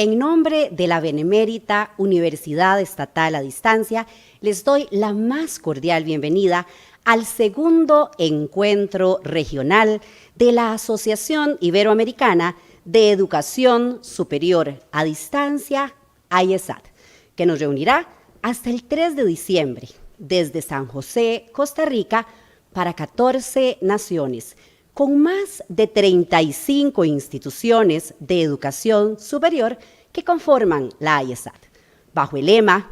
En nombre de la Benemérita Universidad Estatal a Distancia, les doy la más cordial bienvenida al segundo encuentro regional de la Asociación Iberoamericana de Educación Superior a Distancia, AIESAD, que nos reunirá hasta el 3 de diciembre desde San José, Costa Rica, para 14 naciones, con más de 35 instituciones de educación superior que conforman la AIESAD, bajo el lema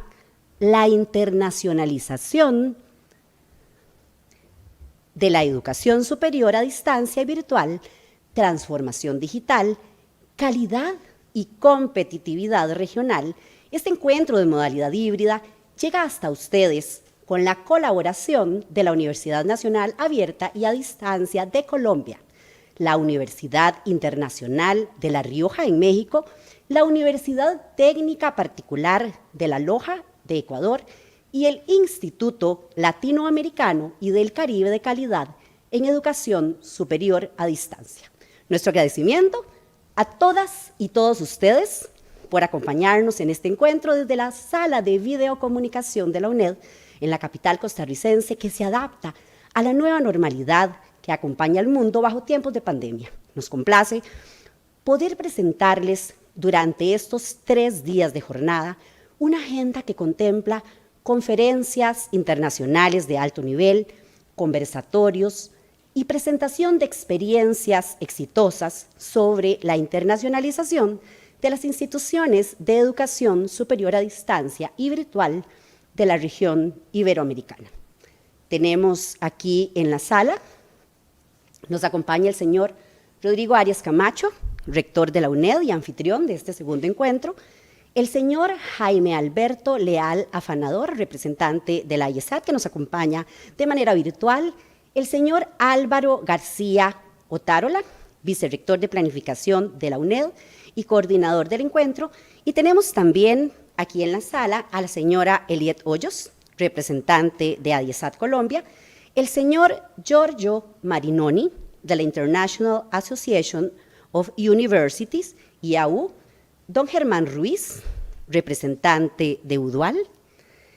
La internacionalización de la educación superior a distancia y virtual, transformación digital, calidad y competitividad regional. Este encuentro de modalidad híbrida llega hasta ustedes con la colaboración de la Universidad Nacional Abierta y a Distancia de Colombia, la Universidad Internacional de La Rioja en México, la Universidad Técnica Particular de La Loja de Ecuador y el Instituto Latinoamericano y del Caribe de Calidad en Educación Superior a Distancia. Nuestro agradecimiento a todas y todos ustedes por acompañarnos en este encuentro desde la sala de videocomunicación de la UNED en la capital costarricense, que se adapta a la nueva normalidad que acompaña al mundo bajo tiempos de pandemia. Nos complace poder presentarles durante estos 3 días de jornada una agenda que contempla conferencias internacionales de alto nivel, conversatorios y presentación de experiencias exitosas sobre la internacionalización de las instituciones de educación superior a distancia y virtual de la región iberoamericana. Tenemos aquí en la sala, nos acompaña el señor Rodrigo Arias Camacho, rector de la UNED y anfitrión de este segundo encuentro, el señor Jaime Alberto Leal Afanador, representante de la AIESAD, que nos acompaña de manera virtual, el señor Álvaro García Otárola, vicerrector de planificación de la UNED y coordinador del encuentro, y tenemos también aquí en la sala a la señora Eliet Hoyos, representante de AIESAD Colombia, el señor Giorgio Marinoni, de la International Association of Universities, IAU, don Germán Ruiz, representante de UDUAL,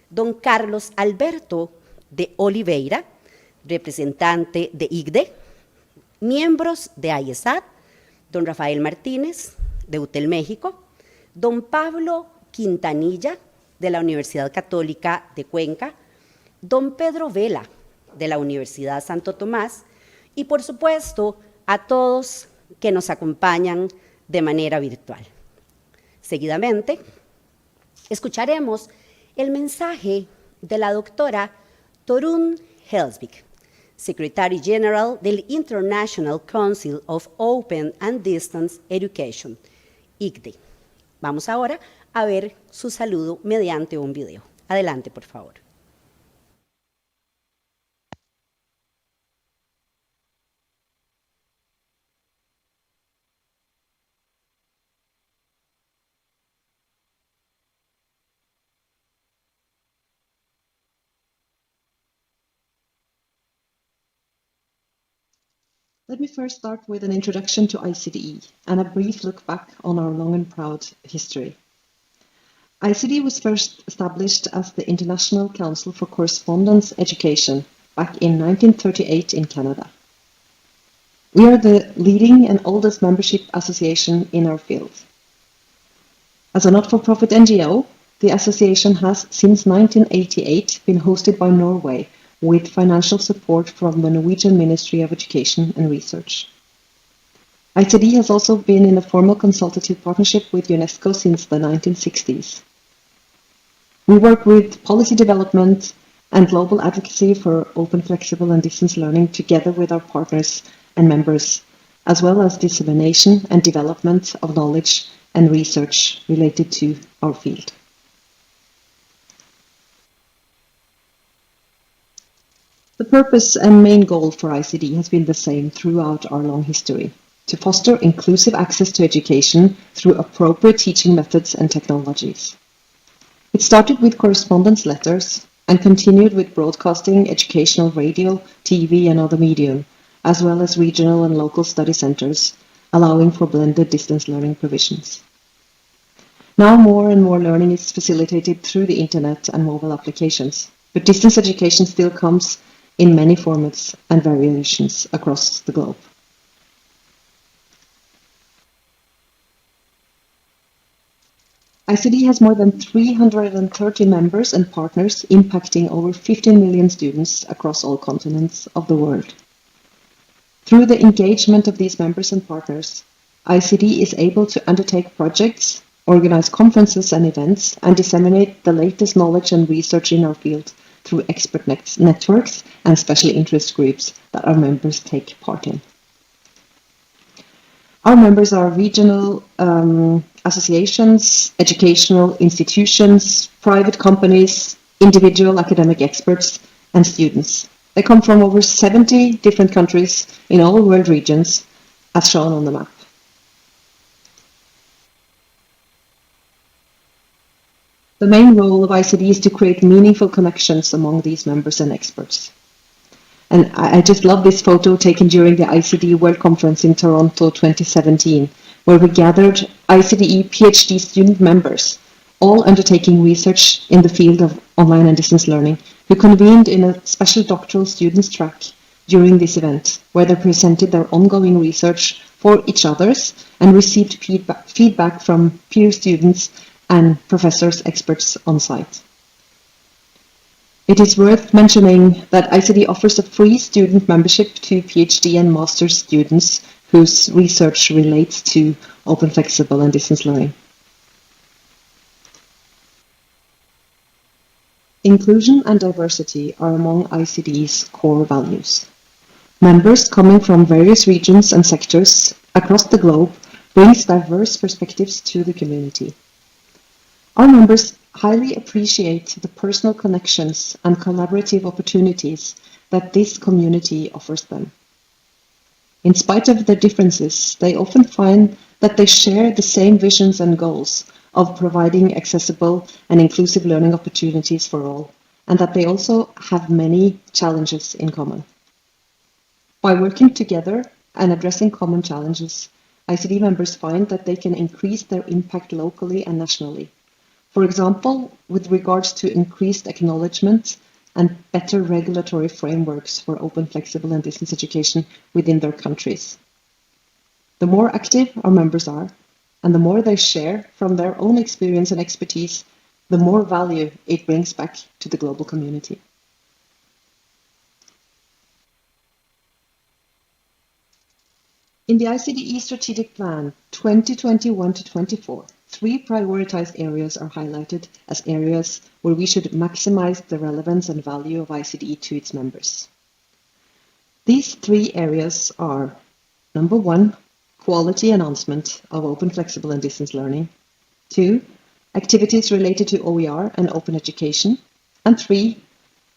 don Carlos Alberto de Oliveira, representante de Icde, miembros de AIESAD, don Rafael Martínez, de UTEL México, don Pablo Quintanilla, de la Universidad Católica de Cuenca, don Pedro Vela, de la Universidad Santo Tomás, y por supuesto a todos que nos acompañan de manera virtual. Seguidamente, escucharemos el mensaje de la doctora Torun Helsvik, Secretary General del International Council of Open and Distance Education, Icde. Vamos ahora a ver su saludo mediante un video. Adelante, por favor. Let me first start with an introduction to Icde and a brief look back on our long and proud history. Icde was first established as the International Council for Correspondence Education back in 1938 in Canada. We are the leading and oldest membership association in our field. As a not-for-profit NGO, the association has since 1988 been hosted by Norway with financial support from the Norwegian Ministry of Education and Research. Icde has also been in a formal consultative partnership with UNESCO since the 1960s. We work with policy development and global advocacy for open, flexible and distance learning together with our partners and members, as well as dissemination and development of knowledge and research related to our field. The purpose and main goal for Icde has been the same throughout our long history: to foster inclusive access to education through appropriate teaching methods and technologies. It started with correspondence letters and continued with broadcasting, educational radio, TV and other media, as well as regional and local study centers, allowing for blended distance learning provisions. Now more and more learning is facilitated through the internet and mobile applications, but distance education still comes in many formats and variations across the globe. Icd has more than 330 members and partners impacting over 15 million students across all continents of the world. Through the engagement of these members and partners, Icd is able to undertake projects, organize conferences and events, and disseminate the latest knowledge and research in our field through expert networks and special interest groups that our members take part in. Our members are regional associations, educational institutions, private companies, individual academic experts, and students. They come from over 70 different countries in all world regions, as shown on the map. The main role of Icd is to create meaningful connections among these members and experts. And I just love this photo taken during the Icd World Conference in Toronto 2017, where we gathered Icde PhD student members, all undertaking research in the field of online and distance learning, who convened in a special doctoral students track during this event, where they presented their ongoing research for each others and received feedback from peer students and professors, experts on site. It is worth mentioning that Icd offers a free student membership to PhD and master's students whose research relates to open, flexible, and distance learning. Inclusion and diversity are among Icd's core values. Members coming from various regions and sectors across the globe brings diverse perspectives to the community. Our members highly appreciate the personal connections and collaborative opportunities that this community offers them. In spite of their differences, they often find that they share the same visions and goals of providing accessible and inclusive learning opportunities for all, and that they also have many challenges in common. By working together and addressing common challenges, Icd members find that they can increase their impact locally and nationally. For example, with regards to increased acknowledgement and better regulatory frameworks for open, flexible, and distance education within their countries. The more active our members are, and the more they share from their own experience and expertise, the more value it brings back to the global community. In the Icde Strategic Plan 2021 to 24, 3 prioritized areas are highlighted as areas where we should maximize the relevance and value of Icde to its members. These 3 areas are: number 1, quality enhancement of open, flexible, and distance learning; 2, activities related to OER and open education; and 3,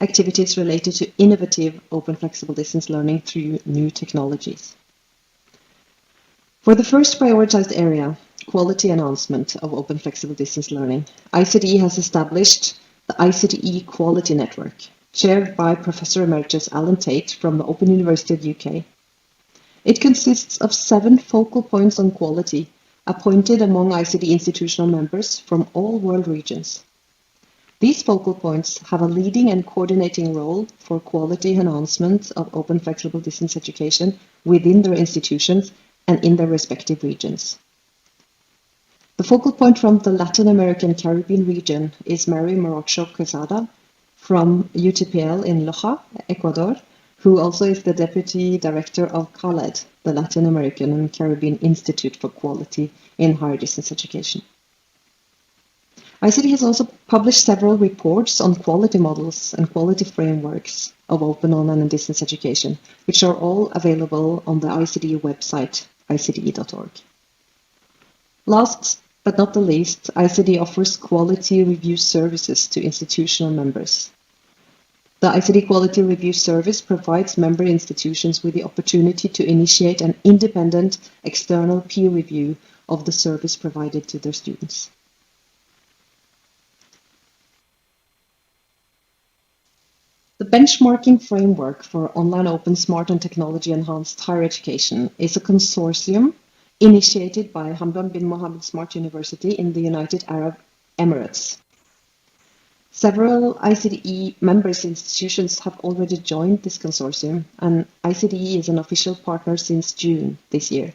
activities related to innovative open, flexible, distance learning through new technologies. For the first prioritized area, quality enhancement of open, flexible, distance learning, Icde has established the Icde Quality Network, chaired by Professor Emeritus Alan Tate from the Open University of UK. It consists of 7 focal points on quality, appointed among Icde institutional members from all world regions. These focal points have a leading and coordinating role for quality enhancement of open, flexible, distance education within their institutions and in their respective regions. The focal point from the Latin American Caribbean region is Mary Morocho Quesada from UTPL in Loja, Ecuador, who also is the Deputy Director of CALED, the Latin American and Caribbean Institute for Quality in Higher Distance Education. Icde has also published several reports on quality models and quality frameworks of open, online, and distance education, which are all available on the Icde website, icde.org. Last but not the least, Icde offers quality review services to institutional members. The Icde Quality Review Service provides member institutions with the opportunity to initiate an independent external peer review of the service provided to their students. The benchmarking framework for online open, smart, and technology-enhanced higher education is a consortium initiated by Hamdan bin Mohammed Smart University in the United Arab Emirates. Several ICDE members institutions have already joined this consortium, and ICDE is an official partner since June this year.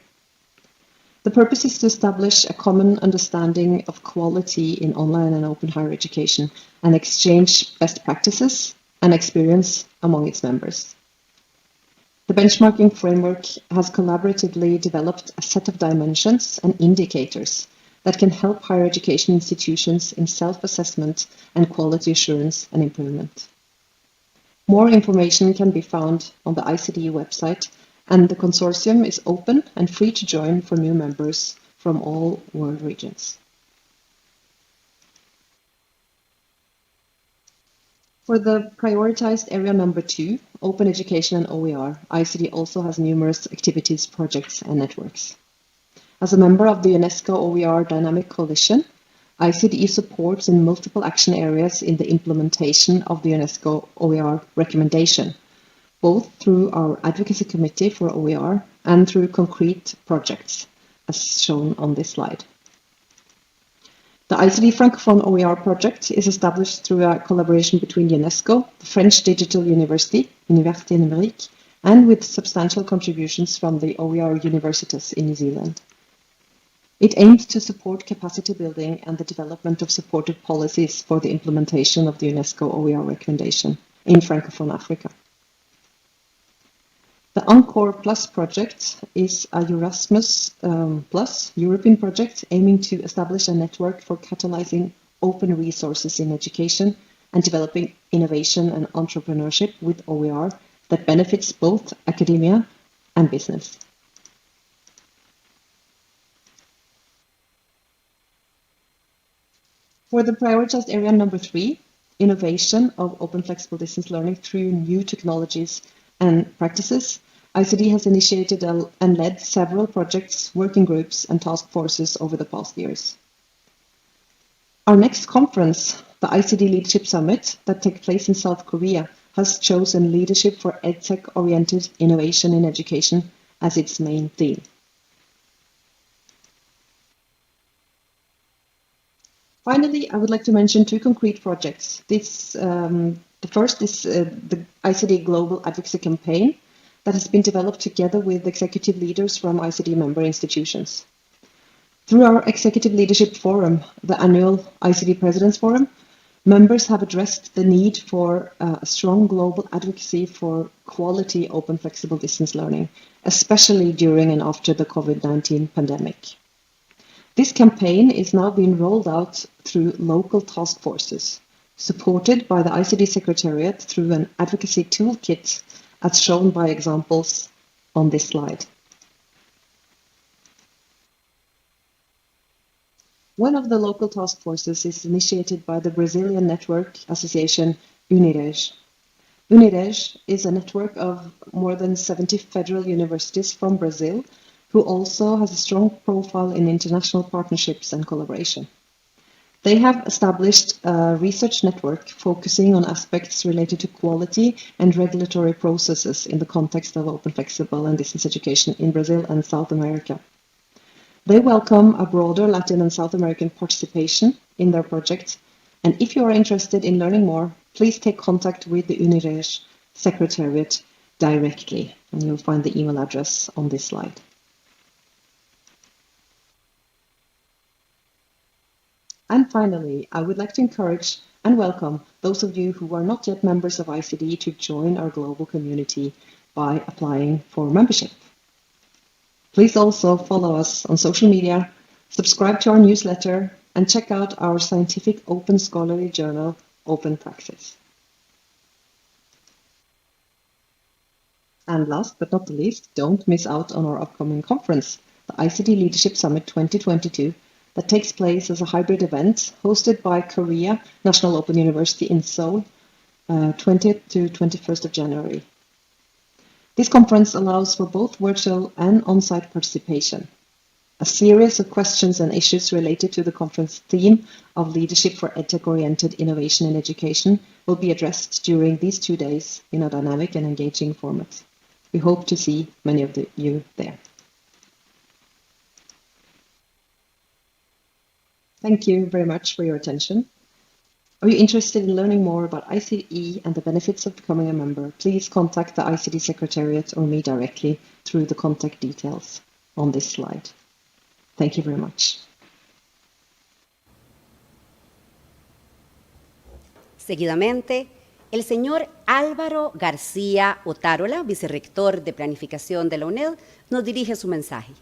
The purpose is to establish a common understanding of quality in online and open higher education and exchange best practices and experience among its members. The benchmarking framework has collaboratively developed a set of dimensions and indicators that can help higher education institutions in self-assessment and quality assurance and improvement. More information can be found on the ICDE website, and the consortium is open and free to join for new members from all world regions. For the prioritized area number 2, open education and OER, ICD also has numerous activities, projects, and networks. As a member of the UNESCO OER Dynamic Coalition, ICDE supports in multiple action areas in the implementation of the UNESCO OER recommendation, both through our Advocacy Committee for OER and through concrete projects, as shown on this slide. The Icd-Francophone OER project is established through a collaboration between UNESCO, the French Digital University, Université Numérique, and with substantial contributions from the OER universities in New Zealand. It aims to support capacity building and the development of supportive policies for the implementation of the UNESCO OER recommendation in Francophone Africa. The Encore Plus project is a Erasmus Plus European project aiming to establish a network for catalyzing open resources in education and developing innovation and entrepreneurship with OER that benefits both academia and business. For the prioritized area number 3, innovation of open flexible distance learning through new technologies and practices, ICD has initiated and led several projects, working groups, and task forces over the past years. Our next conference, the Icd Leadership Summit, that takes place in South Korea, has chosen leadership for EdTech-oriented innovation in education as its main theme. Finally, I would like to mention 2 concrete projects. The first is the ICD Global Advocacy Campaign that has been developed together with executive leaders from ICD member institutions. Through our Executive Leadership Forum, the annual ICD Presidents Forum, members have addressed the need for a strong global advocacy for quality open flexible distance learning, especially during and after the COVID-19 pandemic. This campaign is now being rolled out through local task forces, supported by the ICD Secretariat through an advocacy toolkit, as shown by examples on this slide. One of the local task forces is initiated by the Brazilian network association UNIREJ. UNIREJ is a network of more than 70 federal universities from Brazil, who also has a strong profile in international partnerships and collaboration. They have established a research network focusing on aspects related to quality and regulatory processes in the context of open, flexible, and distance education in Brazil and South America. They welcome a broader Latin and South American participation in their project, and if you are interested in learning more, please take contact with the UNIREJ Secretariat directly, and you'll find the email address on this slide. And finally, I would like to encourage and welcome those of you who are not yet members of ICD to join our global community by applying for membership. Please also follow us on social media, subscribe to our newsletter, and check out our scientific open scholarly journal, Open Praxis. And last but not the least, don't miss out on our upcoming conference, the Icd Leadership Summit 2022, that takes place as a hybrid event hosted by Korea National Open University in Seoul, 20th to 21st of January. This conference allows for both virtual and on-site participation. A series of questions and issues related to the conference theme of leadership for EdTech-oriented innovation in education will be addressed during these 2 days in a dynamic and engaging format. We hope to see many of you there. Thank you very much for your attention. Are you interested in learning more about ICE and the benefits of becoming a member? Please contact the ICD Secretariat or me directly through the contact details on this slide. Thank you very much. Seguidamente, el señor Álvaro García Otárola, vicerrector de Planificación de la UNED, nos dirige su mensaje.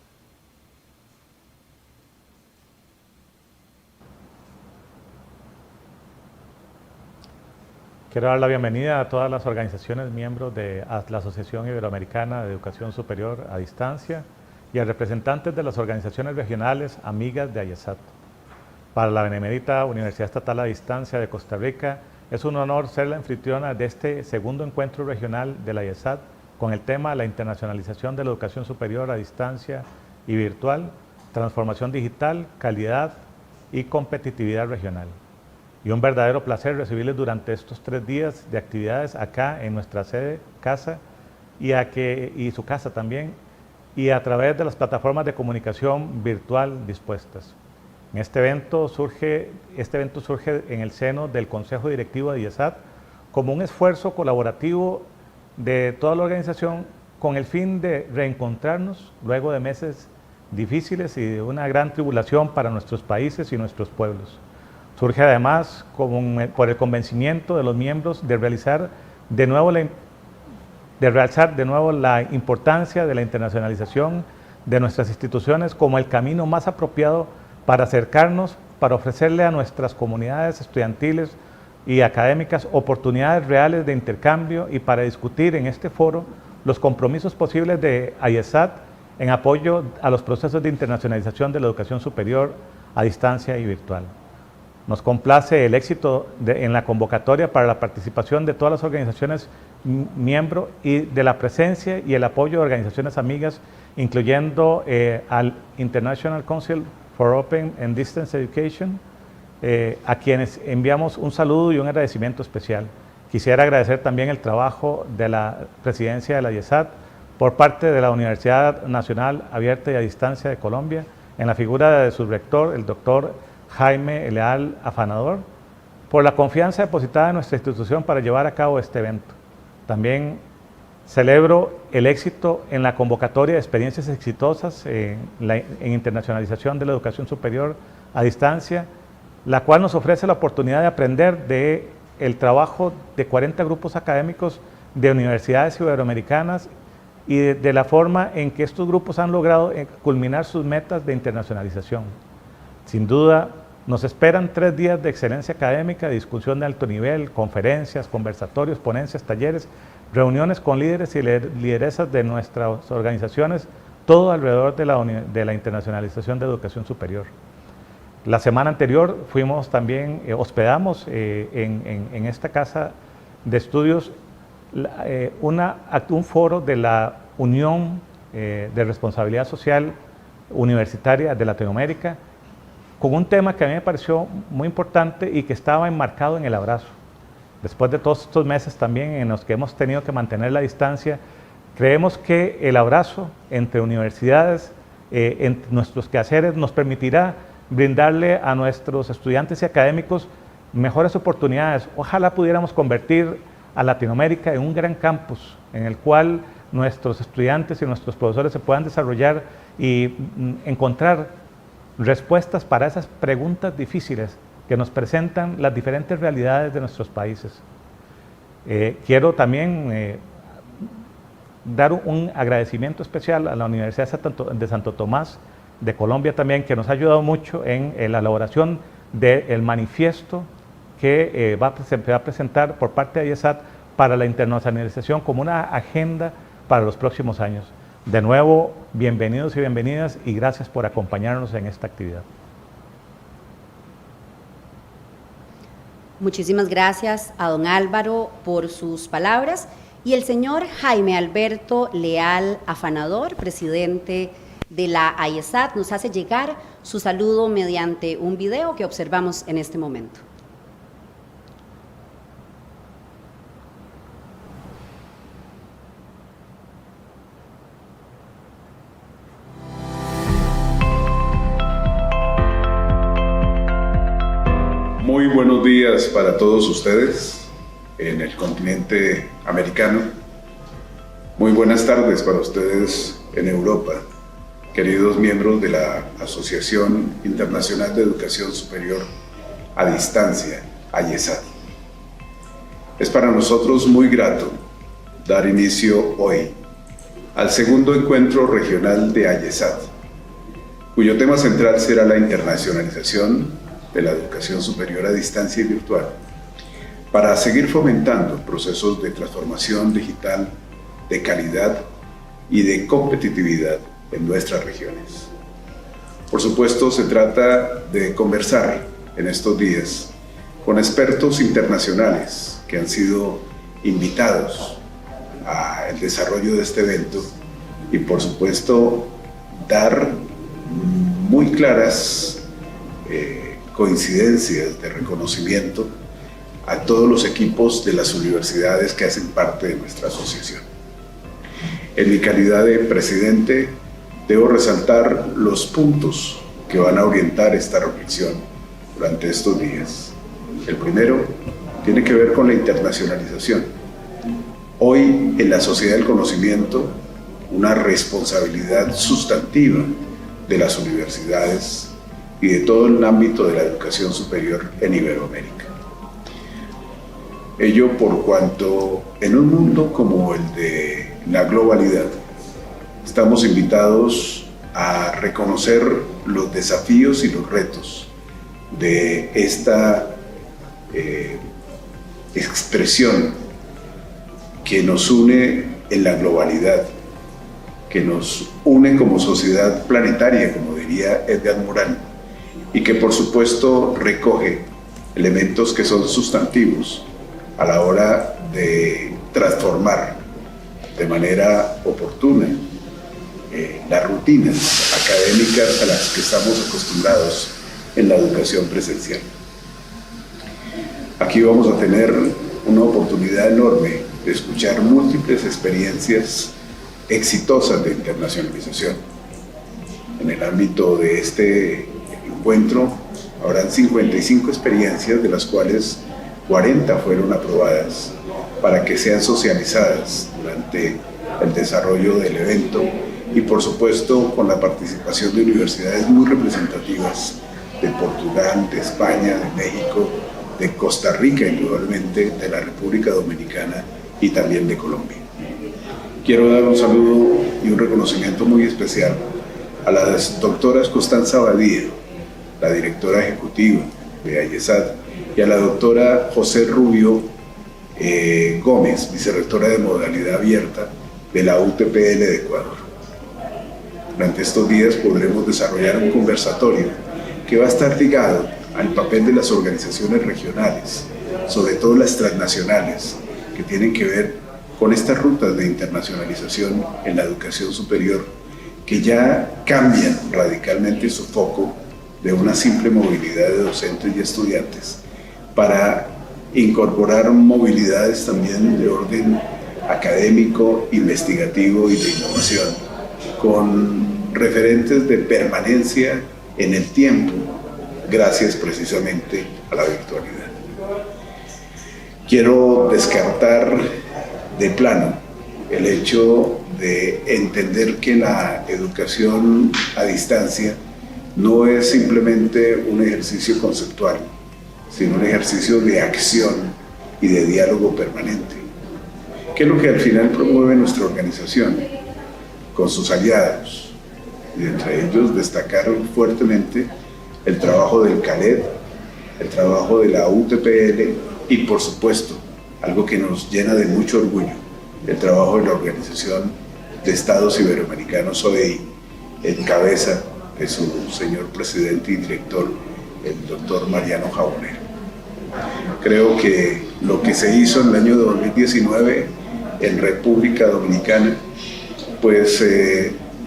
Quiero dar la bienvenida a todas las organizaciones miembros de la Asociación Iberoamericana de Educación Superior a Distancia y a representantes de las organizaciones regionales amigas de AIESAD. Para la Benemérita Universidad Estatal a Distancia de Costa Rica, es un honor ser la anfitriona de este segundo encuentro regional de la AIESAD con el tema La internacionalización de la educación superior a distancia y virtual, transformación digital, calidad y competitividad regional. Y un verdadero placer recibirles durante estos 3 días de actividades acá en nuestra sede, casa, y su casa también, y a través de las plataformas de comunicación virtual dispuestas. Este evento surge en el seno del Consejo Directivo de AIESAD como un esfuerzo colaborativo de toda la organización con el fin de reencontrarnos luego de meses difíciles y de una gran tribulación para nuestros países y nuestros pueblos. Surge además por el convencimiento de los miembros de realzar de nuevo la importancia de la internacionalización de nuestras instituciones como el camino más apropiado para acercarnos, para ofrecerle a nuestras comunidades estudiantiles y académicas oportunidades reales de intercambio y para discutir en este foro los compromisos posibles de AIESAD en apoyo a los procesos de internacionalización de la educación superior a distancia y virtual. Nos complace el éxito en la convocatoria para la participación de todas las organizaciones miembro y de la presencia y el apoyo de organizaciones amigas, incluyendo al International Council for Open and Distance Education, a quienes enviamos un saludo y un agradecimiento especial. Quisiera agradecer también el trabajo de la presidencia de la AIESAD por parte de la Universidad Nacional Abierta y a Distancia de Colombia, en la figura de su rector, el doctor Jaime Leal Afanador, por la confianza depositada en nuestra institución para llevar a cabo este evento. También celebro el éxito en la convocatoria de experiencias exitosas en internacionalización de la educación superior a distancia, la cual nos ofrece la oportunidad de aprender del trabajo de 40 grupos académicos de universidades iberoamericanas y de la forma en que estos grupos han logrado culminar sus metas de internacionalización. Sin duda, nos esperan 3 días de excelencia académica, discusión de alto nivel, conferencias, conversatorios, ponencias, talleres, reuniones con líderes y lideresas de nuestras organizaciones, todo alrededor de la internacionalización de educación superior. La semana anterior hospedamos en esta casa de estudios un foro de la Unión de Responsabilidad Social Universitaria de Latinoamérica, con un tema que a mí me pareció muy importante y que estaba enmarcado en el abrazo. Después de todos estos meses también en los que hemos tenido que mantener la distancia, creemos que el abrazo entre universidades, en nuestros quehaceres, nos permitirá brindarle a nuestros estudiantes y académicos mejores oportunidades. Ojalá pudiéramos convertir a Latinoamérica en un gran campus en el cual nuestros estudiantes y nuestros profesores se puedan desarrollar y encontrar respuestas para esas preguntas difíciles que nos presentan las diferentes realidades de nuestros países. Quiero también dar un agradecimiento especial a la Universidad de Santo Tomás de Colombia también, que nos ha ayudado mucho en la elaboración del manifiesto que se va a presentar por parte de AIESAD para la internacionalización como una agenda para los próximos años. De nuevo, bienvenidos y bienvenidas y gracias por acompañarnos en esta actividad. Muchísimas gracias a don Álvaro por sus palabras y el señor Jaime Alberto Leal Afanador, presidente de la AIESAD, nos hace llegar su saludo mediante un video que observamos en este momento. Muy buenos días para todos ustedes en el continente americano. Muy buenas tardes para ustedes en Europa, queridos miembros de la Asociación Internacional de Educación Superior a Distancia, AIESAD. Es para nosotros muy grato dar inicio hoy al segundo encuentro regional de AIESAD, cuyo tema central será la internacionalización de la educación superior a distancia y virtual, para seguir fomentando procesos de transformación digital, de calidad y de competitividad en nuestras regiones. Por supuesto, se trata de conversar en estos días con expertos internacionales que han sido invitados al desarrollo de este evento y, por supuesto, dar muy claras coincidencias de reconocimiento a todos los equipos de las universidades que hacen parte de nuestra asociación. En mi calidad de presidente, debo resaltar los puntos que van a orientar esta reflexión durante estos días. El primero tiene que ver con la internacionalización. Hoy, en la sociedad del conocimiento, una responsabilidad sustantiva de las universidades y de todo el ámbito de la educación superior en Iberoamérica. Ello por cuanto en un mundo como el de la globalidad, estamos invitados a reconocer los desafíos y los retos de esta expresión que nos une en la globalidad, que nos une como sociedad planetaria, como diría Edgar Morin, y que por supuesto recoge elementos que son sustantivos a la hora de transformar de manera oportuna las rutinas académicas a las que estamos acostumbrados en la educación presencial. Aquí vamos a tener una oportunidad enorme de escuchar múltiples experiencias exitosas de internacionalización. En el ámbito de este encuentro habrán 55 experiencias, de las cuales 40 fueron aprobadas para que sean socializadas durante el desarrollo del evento y, por supuesto, con la participación de universidades muy representativas de Portugal, de España, de México, de Costa Rica, indudablemente, de la República Dominicana y también de Colombia. Quiero dar un saludo y un reconocimiento muy especial a las doctoras Constanza Badía, la directora ejecutiva de AIESAD, y a la doctora José Rubio Gómez, vicerrectora de modalidad abierta de la UTPL de Ecuador. Durante estos días podremos desarrollar un conversatorio que va a estar ligado al papel de las organizaciones regionales, sobre todo las transnacionales, que tienen que ver con estas rutas de internacionalización en la educación superior, que ya cambian radicalmente su foco de una simple movilidad de docentes y estudiantes para incorporar movilidades también de orden académico, investigativo y de innovación, con referentes de permanencia en el tiempo, gracias precisamente a la virtualidad. Quiero descartar de plano el hecho de entender que la educación a distancia no es simplemente un ejercicio conceptual, sino un ejercicio de acción y de diálogo permanente, que es lo que al final promueve nuestra organización con sus aliados, y entre ellos destacar fuertemente el trabajo del CALED, el trabajo de la UTPL y, por supuesto, algo que nos llena de mucho orgullo, el trabajo de la Organización de Estados Iberoamericanos, OEI, en cabeza de su señor presidente y director, el doctor Mariano Jabonero. Creo que lo que se hizo en el año 2019 en República Dominicana, pues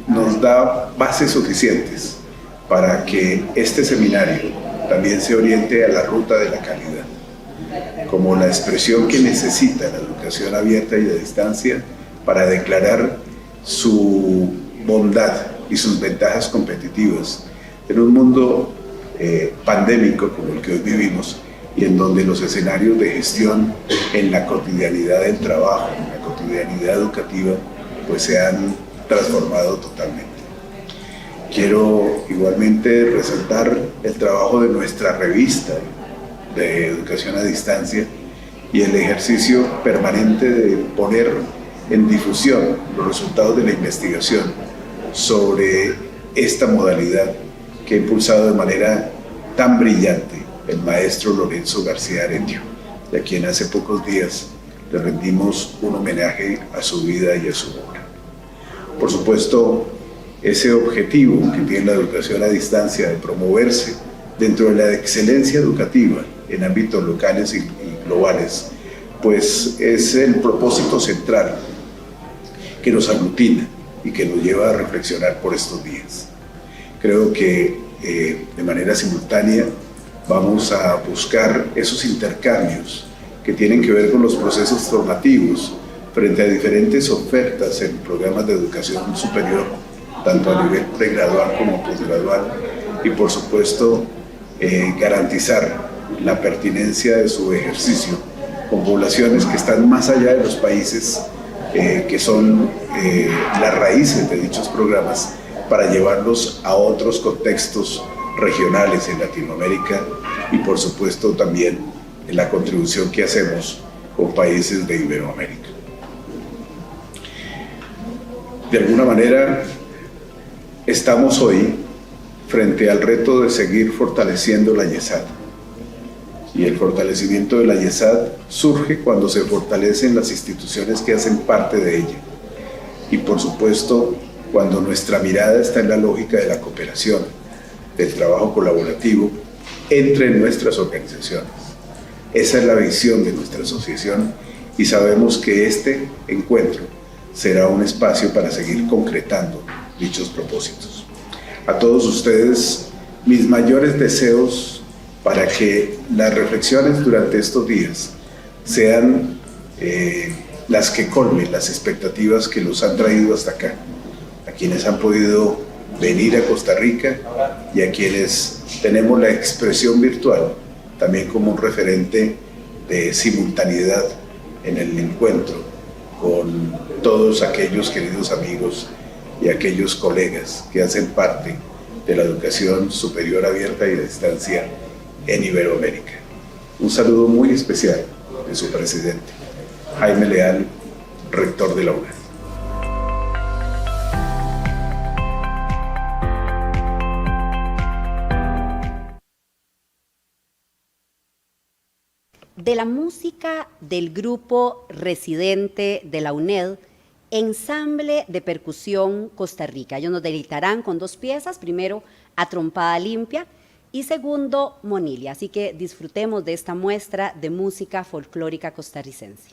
nos da bases suficientes para que este seminario también se oriente a la ruta de la calidad, como la expresión que necesita la educación abierta y a distancia para declarar su bondad y sus ventajas competitivas en un mundo pandémico como el que hoy vivimos, y en donde los escenarios de gestión en la cotidianidad del trabajo, en la cotidianidad educativa, pues se han transformado totalmente. Quiero igualmente resaltar el trabajo de nuestra revista de educación a distancia y el ejercicio permanente de poner en difusión los resultados de la investigación sobre esta modalidad que ha impulsado de manera tan brillante el maestro Lorenzo García Aretio, de quien hace pocos días le rendimos un homenaje a su vida y a su obra. Por supuesto, ese objetivo que tiene la educación a distancia de promoverse dentro de la excelencia educativa en ámbitos locales y globales, pues es el propósito central que nos aglutina y que nos lleva a reflexionar por estos días. Creo que de manera simultánea vamos a buscar esos intercambios que tienen que ver con los procesos formativos frente a diferentes ofertas en programas de educación superior, tanto a nivel pregradual como posgradual, y por supuesto garantizar la pertinencia de su ejercicio con poblaciones que están más allá de los países que son las raíces de dichos programas, para llevarlos a otros contextos regionales en Latinoamérica y por supuesto también en la contribución que hacemos con países de Iberoamérica. De alguna manera estamos hoy frente al reto de seguir fortaleciendo la AIESAD, y el fortalecimiento de la AIESAD surge cuando se fortalecen las instituciones que hacen parte de ella, y por supuesto cuando nuestra mirada está en la lógica de la cooperación, del trabajo colaborativo entre nuestras organizaciones. Esa es la visión de nuestra asociación y sabemos que este encuentro será un espacio para seguir concretando dichos propósitos. A todos ustedes, mis mayores deseos para que las reflexiones durante estos días sean las que colmen las expectativas que los han traído hasta acá, a quienes han podido venir a Costa Rica y a quienes tenemos la expresión virtual también como un referente de simultaneidad en el encuentro con todos aquellos queridos amigos y aquellos colegas que hacen parte de la educación superior abierta y a distancia en Iberoamérica. Un saludo muy especial de su presidente, Jaime Leal, rector de la UNED. De la música del grupo residente de la UNED, Ensamble de Percusión Costa Rica. Ellos nos deleitarán con dos piezas, primero A Trompada Limpia y segundo Monilia. Así que disfrutemos de esta muestra de música folclórica costarricense.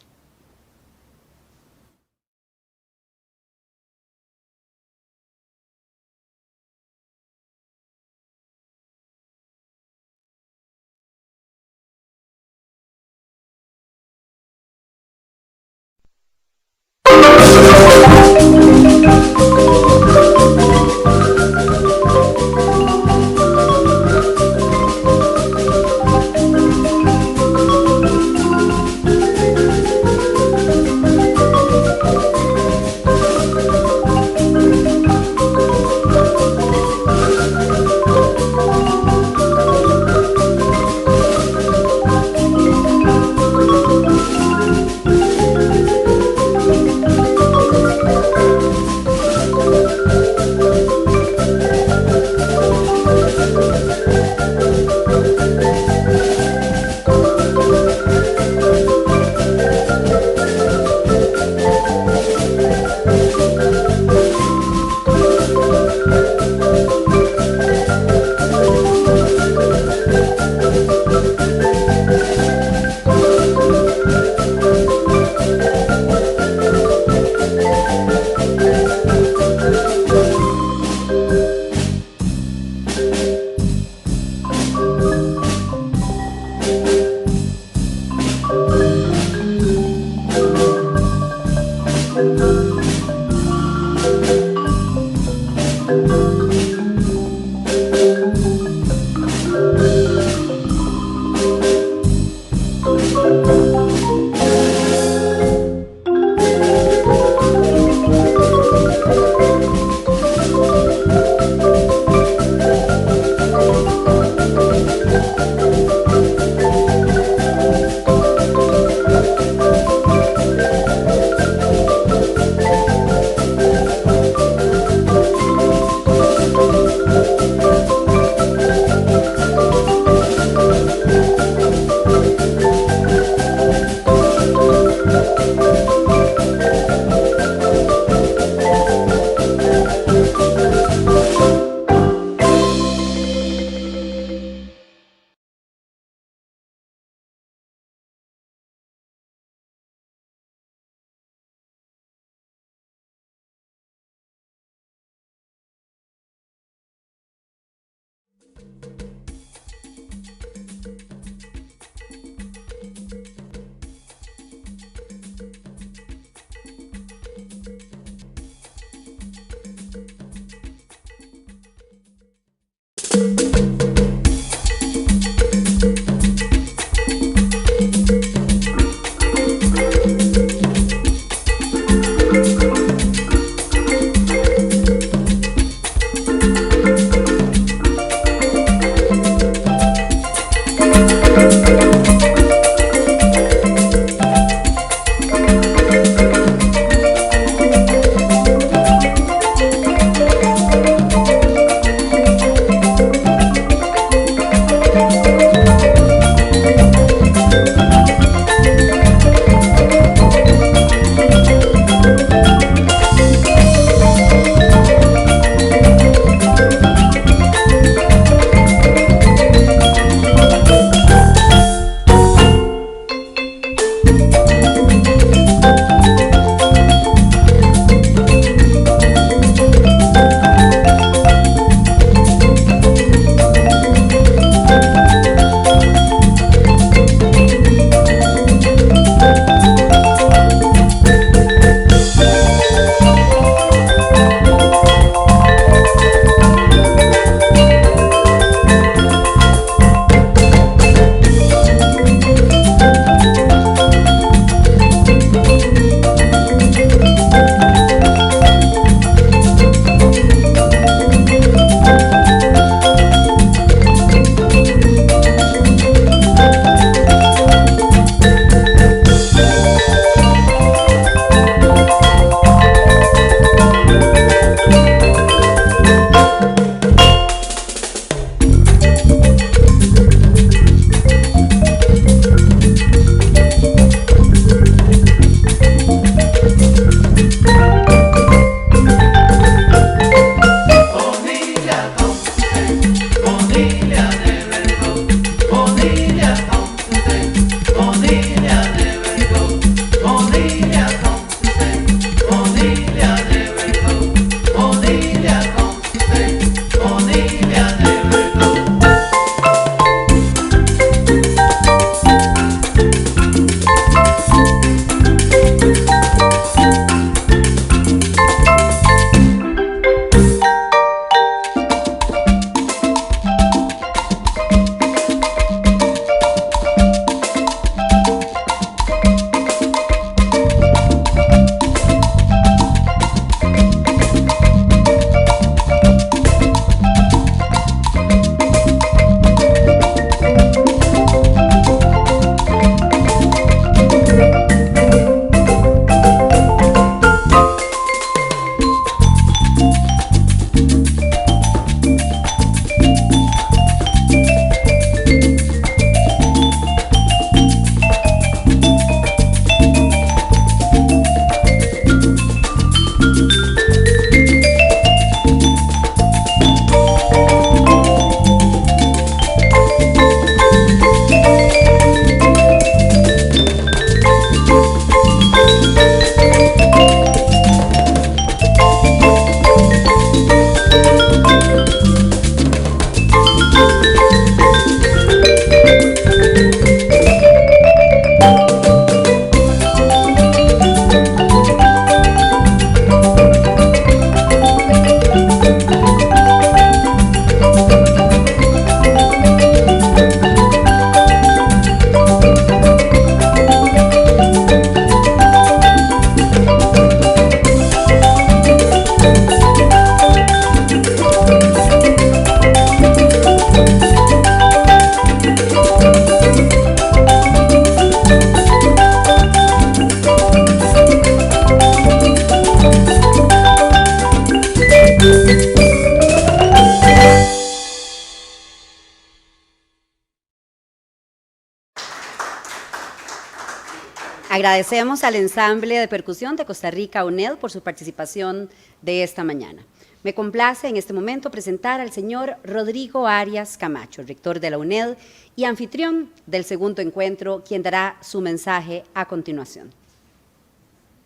Agradecemos al ensamble de percusión de Costa Rica, UNED, por su participación de esta mañana. Me complace en este momento presentar al señor Rodrigo Arias Camacho, rector de la UNED y anfitrión del segundo encuentro, quien dará su mensaje a continuación.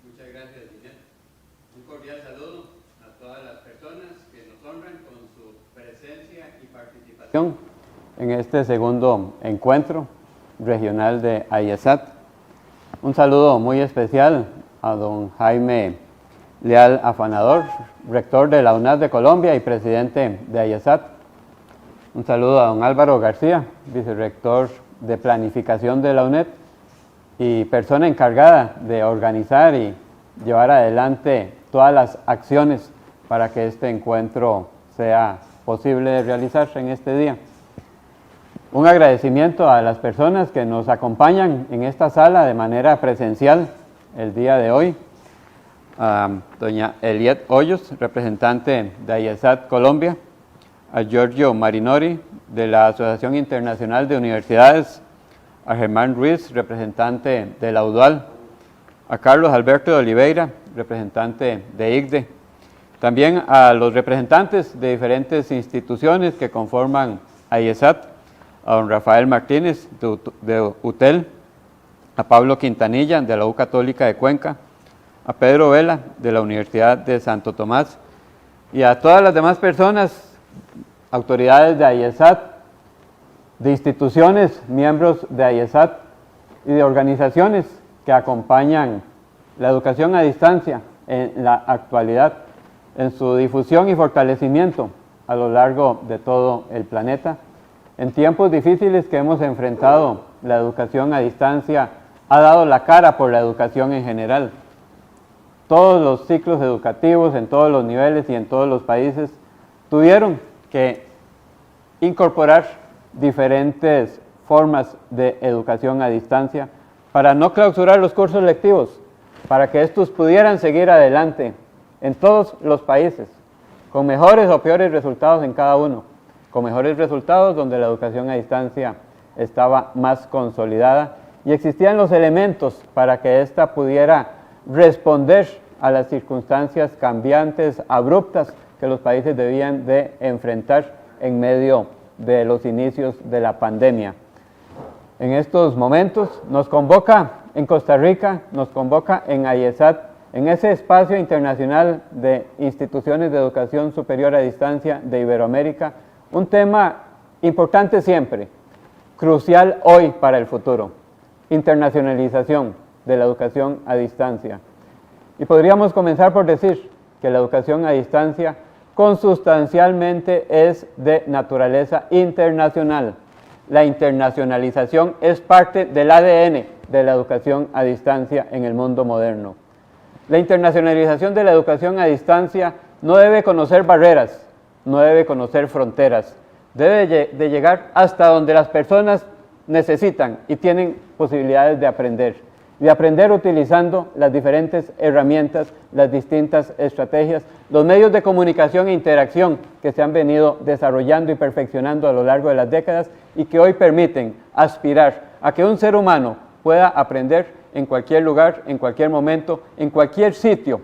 Muchas gracias, Ginette. Un cordial saludo a todas las personas que nos honran con su presencia y participación en este segundo encuentro regional de AIESAD. Un saludo muy especial a don Jaime Leal Afanador, rector de la UNAD de Colombia y presidente de AIESAD. Un saludo a don Álvaro García, vicerrector de Planificación de la UNED y persona encargada de organizar y llevar adelante todas las acciones para que este encuentro sea posible de realizar en este día. Un agradecimiento a las personas que nos acompañan en esta sala de manera presencial el día de hoy. A doña Eliet Hoyos, representante de AIESAD Colombia, a Giorgio Marinoni de la Asociación Internacional de Universidades, a Germán Ruiz, representante de la UDUAL, a Carlos Alberto de Oliveira, representante de Icde, también a los representantes de diferentes instituciones que conforman AIESAD, a don Rafael Martínez de UTEL, a Pablo Quintanilla de la U Católica de Cuenca, a Pedro Vela de la Universidad de Santo Tomás y a todas las demás personas, autoridades de AIESAD, de instituciones, miembros de AIESAD y de organizaciones que acompañan la educación a distancia en la actualidad, en su difusión y fortalecimiento a lo largo de todo el planeta. En tiempos difíciles que hemos enfrentado, la educación a distancia ha dado la cara por la educación en general. Todos los ciclos educativos en todos los niveles y en todos los países tuvieron que incorporar diferentes formas de educación a distancia para no clausurar los cursos lectivos, para que estos pudieran seguir adelante en todos los países, con mejores o peores resultados en cada uno, con mejores resultados donde la educación a distancia estaba más consolidada y existían los elementos para que ésta pudiera responder a las circunstancias cambiantes, abruptas que los países debían de enfrentar en medio de los inicios de la pandemia. En estos momentos nos convoca en Costa Rica, nos convoca en AIESAD, en ese espacio internacional de instituciones de educación superior a distancia de Iberoamérica, un tema importante siempre, crucial hoy para el futuro: internacionalización de la educación a distancia. Y podríamos comenzar por decir que la educación a distancia consustancialmente es de naturaleza internacional. La internacionalización es parte del ADN de la educación a distancia en el mundo moderno. La internacionalización de la educación a distancia no debe conocer barreras, no debe conocer fronteras, debe de llegar hasta donde las personas necesitan y tienen posibilidades de aprender utilizando las diferentes herramientas, las distintas estrategias, los medios de comunicación e interacción que se han venido desarrollando y perfeccionando a lo largo de las décadas y que hoy permiten aspirar a que un ser humano pueda aprender en cualquier lugar, en cualquier momento, en cualquier sitio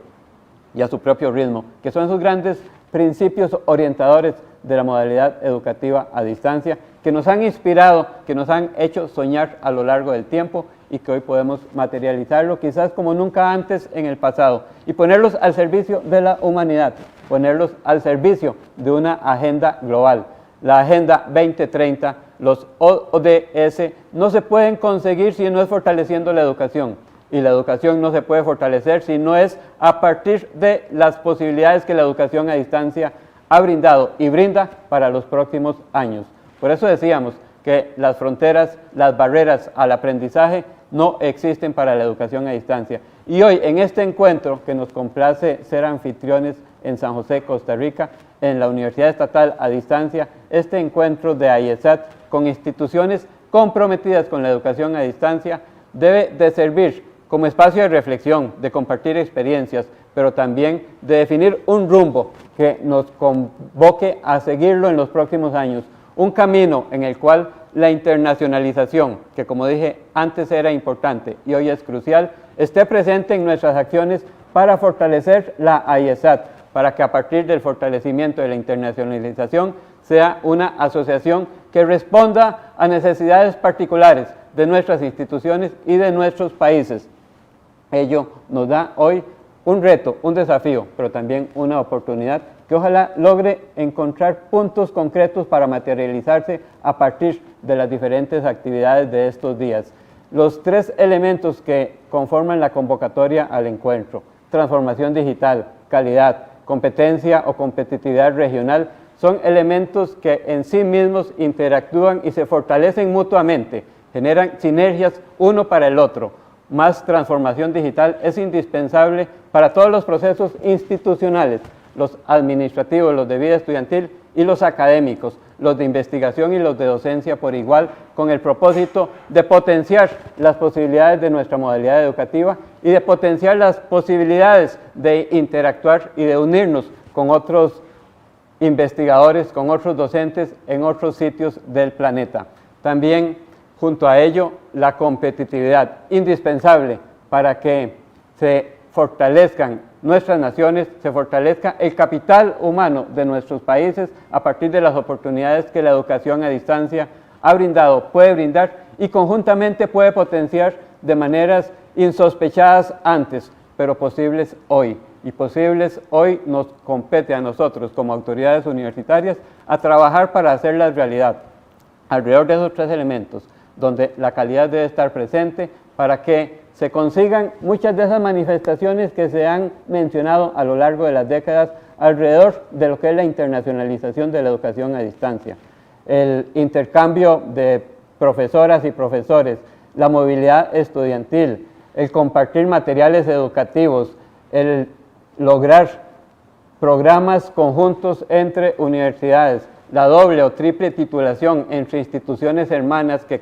y a su propio ritmo, que son esos grandes principios orientadores de la modalidad educativa a distancia, que nos han inspirado, que nos han hecho soñar a lo largo del tiempo y que hoy podemos materializarlo quizás como nunca antes en el pasado y ponerlos al servicio de la humanidad, ponerlos al servicio de una agenda global. La Agenda 2030, los ODS no se pueden conseguir si no es fortaleciendo la educación, y la educación no se puede fortalecer si no es a partir de las posibilidades que la educación a distancia ha brindado y brinda para los próximos años. Por eso decíamos que las fronteras, las barreras al aprendizaje no existen para la educación a distancia. Y hoy, en este encuentro que nos complace ser anfitriones en San José, Costa Rica, en la Universidad Estatal a Distancia, este encuentro de AIESAD con instituciones comprometidas con la educación a distancia debe de servir como espacio de reflexión, de compartir experiencias, pero también de definir un rumbo que nos convoque a seguirlo en los próximos años, un camino en el cual la internacionalización, que como dije antes era importante y hoy es crucial, esté presente en nuestras acciones para fortalecer la AIESAD, para que a partir del fortalecimiento de la internacionalización sea una asociación que responda a necesidades particulares de nuestras instituciones y de nuestros países. Ello nos da hoy un reto, un desafío, pero también una oportunidad que ojalá logre encontrar puntos concretos para materializarse a partir de las diferentes actividades de estos días. Los tres elementos que conforman la convocatoria al encuentro: transformación digital, calidad, competencia o competitividad regional, son elementos que en sí mismos interactúan y se fortalecen mutuamente, generan sinergias uno para el otro. Más transformación digital es indispensable para todos los procesos institucionales, los administrativos, los de vida estudiantil y los académicos, los de investigación y los de docencia por igual, con el propósito de potenciar las posibilidades de nuestra modalidad educativa y de potenciar las posibilidades de interactuar y de unirnos con otros investigadores, con otros docentes en otros sitios del planeta. También, junto a ello, la competitividad, indispensable para que se fortalezcan nuestras naciones, se fortalezca el capital humano de nuestros países a partir de las oportunidades que la educación a distancia ha brindado, puede brindar y conjuntamente puede potenciar de maneras insospechadas antes, pero posibles hoy. Y posibles hoy nos compete a nosotros como autoridades universitarias a trabajar para hacerlas realidad. Alrededor de esos tres elementos, donde la calidad debe estar presente para que se consigan muchas de esas manifestaciones que se han mencionado a lo largo de las décadas alrededor de lo que es la internacionalización de la educación a distancia. El intercambio de profesoras y profesores, la movilidad estudiantil, el compartir materiales educativos, el lograr programas conjuntos entre universidades, la doble o triple titulación entre instituciones hermanas que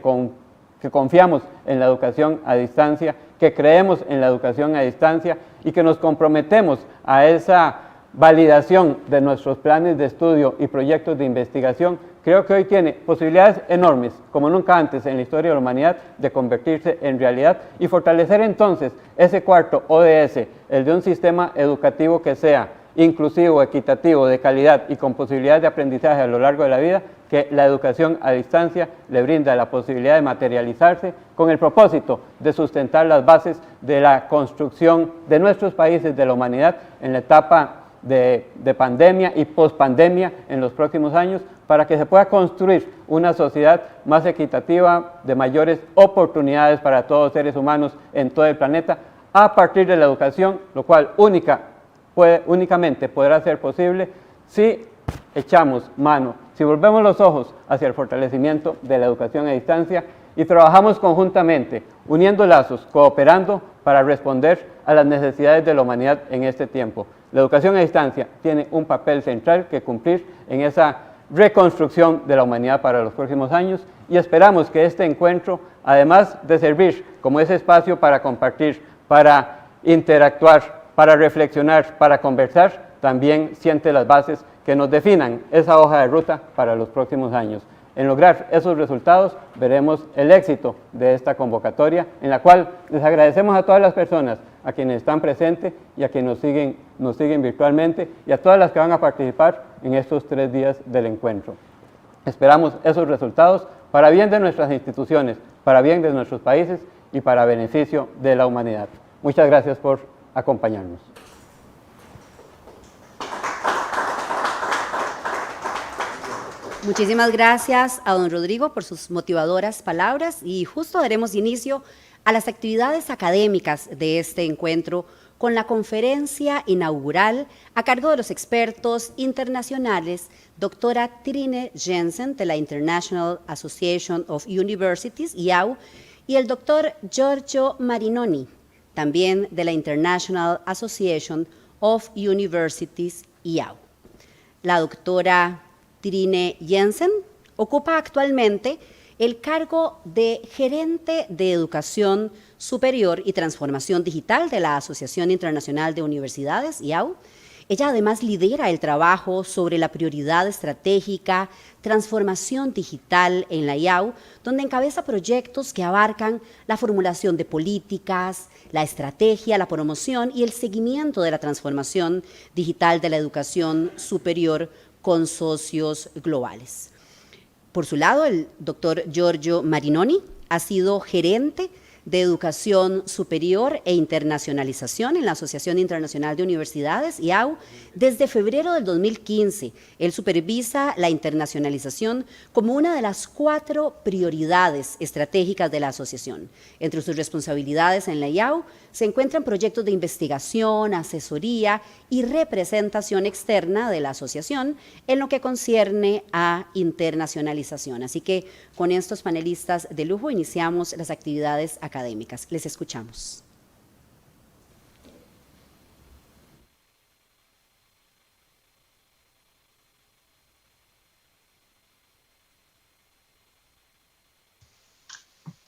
confiamos en la educación a distancia, que creemos en la educación a distancia y que nos comprometemos a esa validación de nuestros planes de estudio y proyectos de investigación, creo que hoy tiene posibilidades enormes, como nunca antes en la historia de la humanidad, de convertirse en realidad y fortalecer entonces ese cuarto ODS, el de un sistema educativo que sea inclusivo, equitativo, de calidad y con posibilidades de aprendizaje a lo largo de la vida, que la educación a distancia le brinda la posibilidad de materializarse con el propósito de sustentar las bases de la construcción de nuestros países, de la humanidad, en la etapa de pandemia y pospandemia en los próximos años, para que se pueda construir una sociedad más equitativa, de mayores oportunidades para todos los seres humanos en todo el planeta, a partir de la educación, lo cual únicamente podrá ser posible si echamos mano, si volvemos los ojos hacia el fortalecimiento de la educación a distancia y trabajamos conjuntamente, uniendo lazos, cooperando para responder a las necesidades de la humanidad en este tiempo. La educación a distancia tiene un papel central que cumplir en esa reconstrucción de la humanidad para los próximos años y esperamos que este encuentro, además de servir como ese espacio para compartir, para interactuar, para reflexionar, para conversar, también siente las bases que nos definan esa hoja de ruta para los próximos años. En lograr esos resultados veremos el éxito de esta convocatoria, en la cual les agradecemos a todas las personas, a quienes están presentes y a quienes nos siguen virtualmente y a todas las que van a participar en estos 3 días del encuentro. Esperamos esos resultados para bien de nuestras instituciones, para bien de nuestros países y para beneficio de la humanidad. Muchas gracias por acompañarnos. Muchísimas gracias a don Rodrigo por sus motivadoras palabras y justo daremos inicio a las actividades académicas de este encuentro con la conferencia inaugural a cargo de los expertos internacionales, doctora Trine Jensen de la International Association of Universities, IAU, y el doctor Giorgio Marinoni, también de la International Association of Universities, IAU. La doctora Trine Jensen ocupa actualmente el cargo de gerente de Educación Superior y Transformación Digital de la Asociación Internacional de Universidades, IAU. Ella además lidera el trabajo sobre la prioridad estratégica transformación digital en la IAU, donde encabeza proyectos que abarcan la formulación de políticas, la estrategia, la promoción y el seguimiento de la transformación digital de la educación superior con socios globales. Por su lado, el doctor Giorgio Marinoni ha sido gerente de Educación Superior e Internacionalización en la Asociación Internacional de Universidades, IAU, desde febrero del 2015. Él supervisa la internacionalización como una de las 4 prioridades estratégicas de la asociación. Entre sus responsabilidades en la IAU se encuentran proyectos de investigación, asesoría y representación externa de la asociación en lo que concierne a internacionalización. Así que con estos panelistas de lujo iniciamos las actividades académicas. Les escuchamos.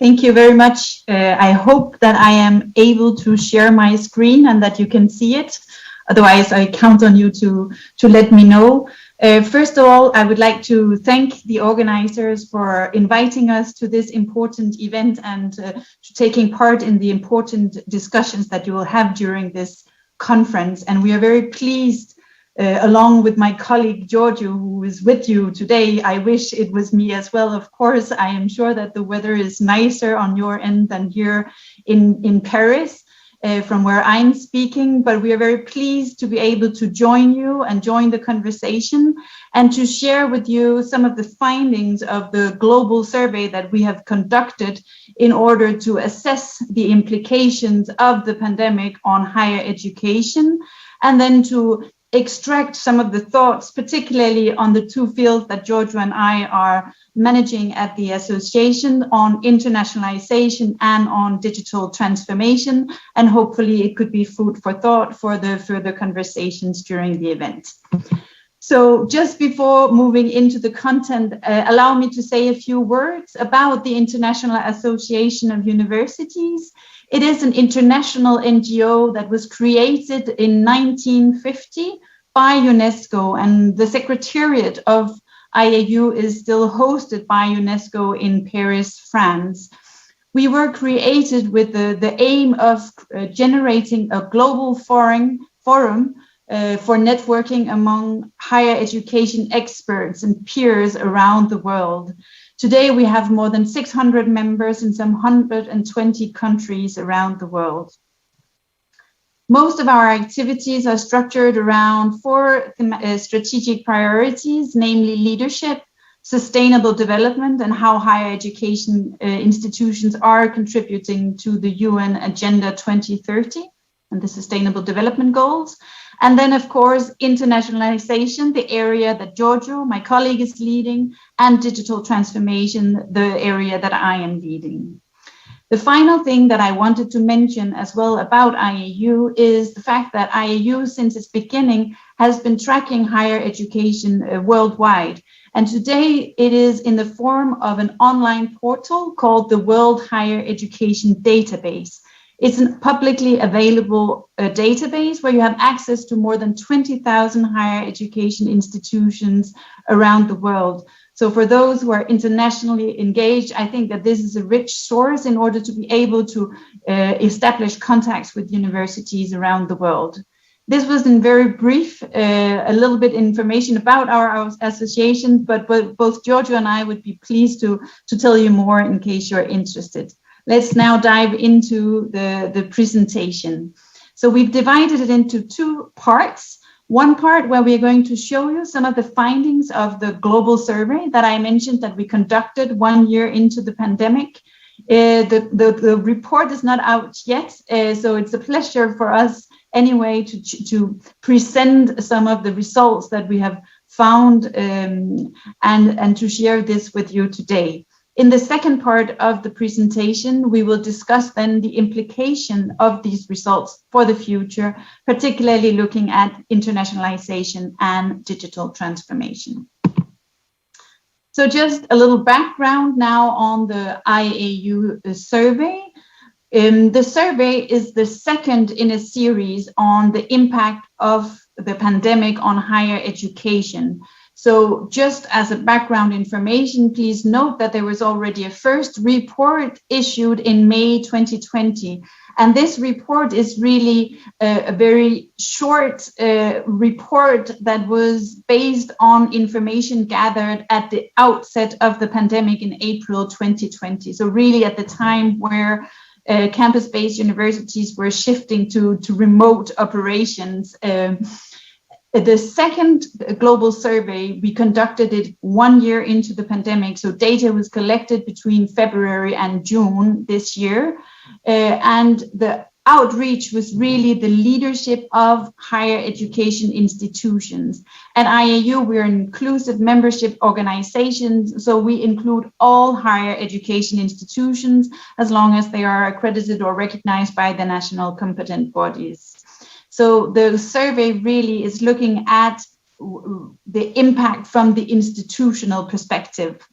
Thank you very much. I hope that I am able to share my screen and that you can see it. Otherwise, I count on you to let me know. First of all, I would like to thank the organizers for inviting us to this important event and to taking part in the important discussions that you will have during this conference. And we are very pleased, along with my colleague Giorgio, who is with you today. I wish it was me as well. Of course, I am sure that the weather is nicer on your end than here in Paris, from where I'm speaking, but we are very pleased to be able to join you and join the conversation and to share with you some of the findings of the global survey that we have conducted in order to assess the implications of the pandemic on higher education, and then to extract some of the thoughts, particularly on the two fields that Giorgio and I are managing at the association, on internationalization and on digital transformation. And hopefully it could be food for thought for the further conversations during the event. So just before moving into the content, allow me to say a few words about the International Association of Universities. It is an international NGO that was created in 1950 by UNESCO, and the Secretariat of IAU is still hosted by UNESCO in Paris, France. We were created with the aim of generating a global forum for networking among higher education experts and peers around the world. Today, we have more than 600 members in some 120 countries around the world. Most of our activities are structured around four strategic priorities, namely leadership, sustainable development, and how higher education institutions are contributing to the UN Agenda 2030 and the Sustainable Development Goals. And then, of course, internationalization, the area that Giorgio, my colleague, is leading, and digital transformation, the area that I am leading. The final thing that I wanted to mention as well about IAU is the fact that IAU, since its beginning, has been tracking higher education worldwide. And today it is in the form of an online portal called the World Higher Education Database. It's a publicly available database where you have access to more than 20,000 higher education institutions around the world. So for those who are internationally engaged, I think that this is a rich source in order to be able to establish contacts with universities around the world. This was in very brief, a little bit information about our association, but both Giorgio and I would be pleased to tell you more in case you're interested. Let's now dive into the presentation. So we've divided it into two parts. One part where we are going to show you some of the findings of the global survey that I mentioned that we conducted 1 year into the pandemic. The report is not out yet, so it's a pleasure for us anyway to present some of the results that we have found and to share this with you today. In the second part of the presentation, we will discuss then the implication of these results for the future, particularly looking at internationalization and digital transformation. So just a little background now on the IAU survey. The survey is the second in a series on the impact of the pandemic on higher education. So just as a background information, please note that there was already a first report issued in May 2020. And this report is really a very short report that was based on information gathered at the outset of the pandemic in April 2020. So really at the time where campus-based universities were shifting to remote operations. The second global survey, we conducted it 1 year into the pandemic. So data was collected between February and June this year. And the outreach was really the leadership of higher education institutions. At IAU, we're an inclusive membership organization, so we include all higher education institutions as long as they are accredited or recognized by the national competent bodies. So the survey really is looking at the impact from the institutional perspective.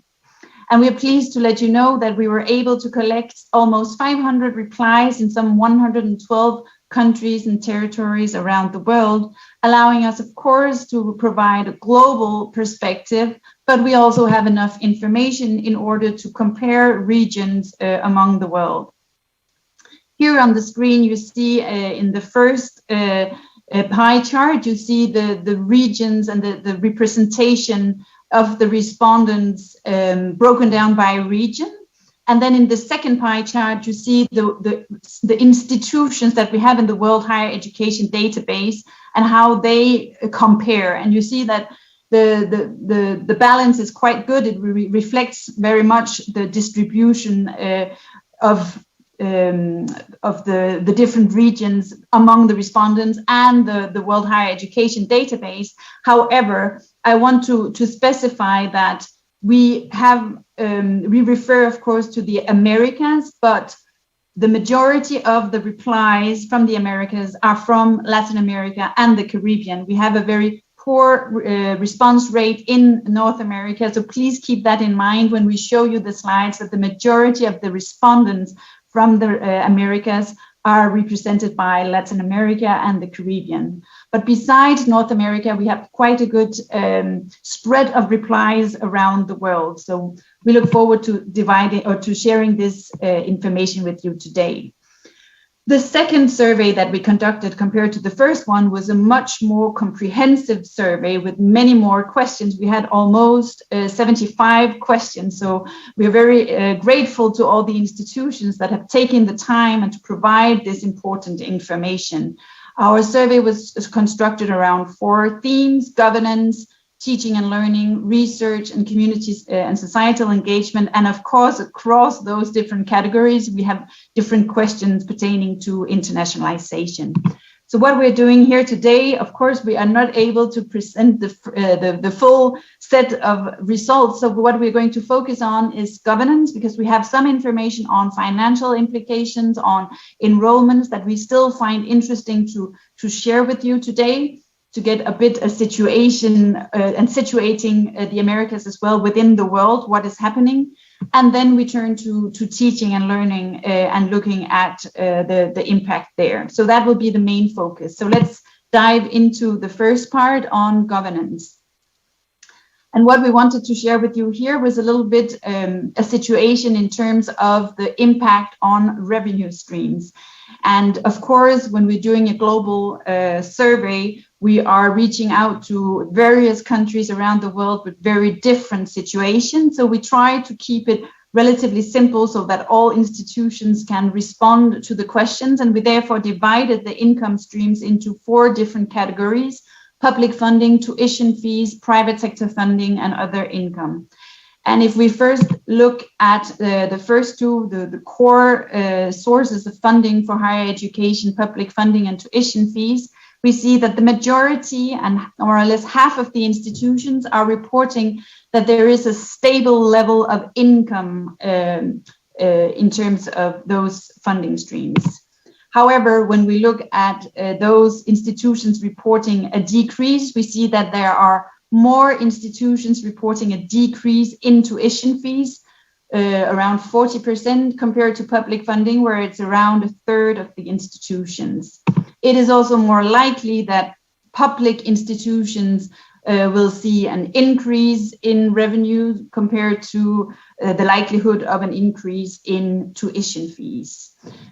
And we're pleased to let you know that we were able to collect almost 500 replies in some 112 countries and territories around the world, allowing us, of course, to provide a global perspective, but we also have enough information in order to compare regions among the world. Here on the screen, you see in the first pie chart, you see the regions and the representation of the respondents broken down by region. And then in the second pie chart, you see the institutions that we have in the World Higher Education Database and how they compare. And you see that the balance is quite good. It reflects very much the distribution of the different regions among the respondents and the World Higher Education Database. However, I want to specify that we refer, of course, to the Americas, but the majority of the replies from the Americas are from Latin America and the Caribbean. We have a very poor response rate in North America, so please keep that in mind when we show you the slides, that the majority of the respondents from the Americas are represented by Latin America and the Caribbean. But besides North America, we have quite a good spread of replies around the world. So we look forward to sharing this information with you today. The second survey that we conducted compared to the first one was a much more comprehensive survey with many more questions. We had almost 75 questions. So we're very grateful to all the institutions that have taken the time and to provide this important information. Our survey was constructed around 4 themes: governance, teaching and learning, research and communities and societal engagement. And of course, across those different categories, we have different questions pertaining to internationalization. So what we're doing here today, of course, we are not able to present the full set of results. So what we're going to focus on is governance, because we have some information on financial implications, on enrollments that we still find interesting to share with you today, to get a bit a situation and situating the Americas as well within the world, what is happening. And then we turn to teaching and learning and looking at the impact there. So that will be the main focus. So let's dive into the first part on governance. And what we wanted to share with you here was a little bit a situation in terms of the impact on revenue streams. And of course, when we're doing a global survey, we are reaching out to various countries around the world with very different situations. So we try to keep it relatively simple so that all institutions can respond to the questions. And we therefore divided the income streams into 4 different categories: public funding, tuition fees, private sector funding, and other income. And if we first look at the first 2, the core sources of funding for higher education, public funding and tuition fees, we see that the majority and more or less half of the institutions are reporting that there is a stable level of income in terms of those funding streams. However, when we look at those institutions reporting a decrease, we see that there are more institutions reporting a decrease in tuition fees, around 40% compared to public funding, where it's around 1/3 of the institutions. It is also more likely that public institutions will see an increase in revenue compared to the likelihood of an increase in tuition fees.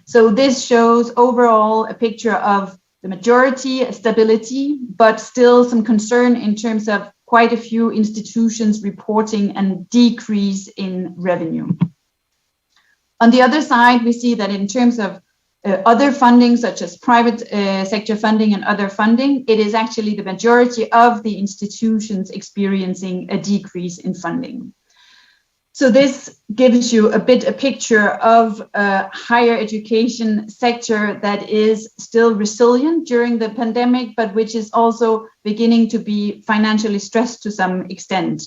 So this shows overall a picture of the majority stability, but still some concern in terms of quite a few institutions reporting a decrease in revenue. On the other side, we see that in terms of other funding, such as private sector funding and other funding, it is actually the majority of the institutions experiencing a decrease in funding. So this gives you a picture of a higher education sector that is still resilient during the pandemic, but which is also beginning to be financially stressed to some extent.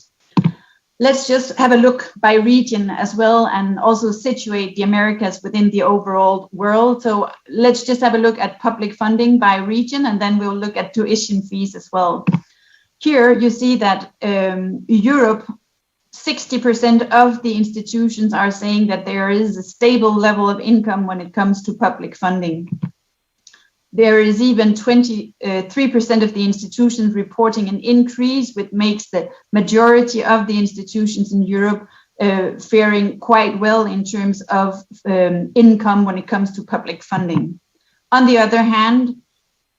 Let's just have a look by region as well, and also situate the Americas within the overall world. So let's just have a look at public funding by region, and then we'll look at tuition fees as well. Here you see that Europe, 60% of the institutions are saying that there is a stable level of income when it comes to public funding. There is even 23% of the institutions reporting an increase, which makes the majority of the institutions in Europe faring quite well in terms of income when it comes to public funding. On the other hand,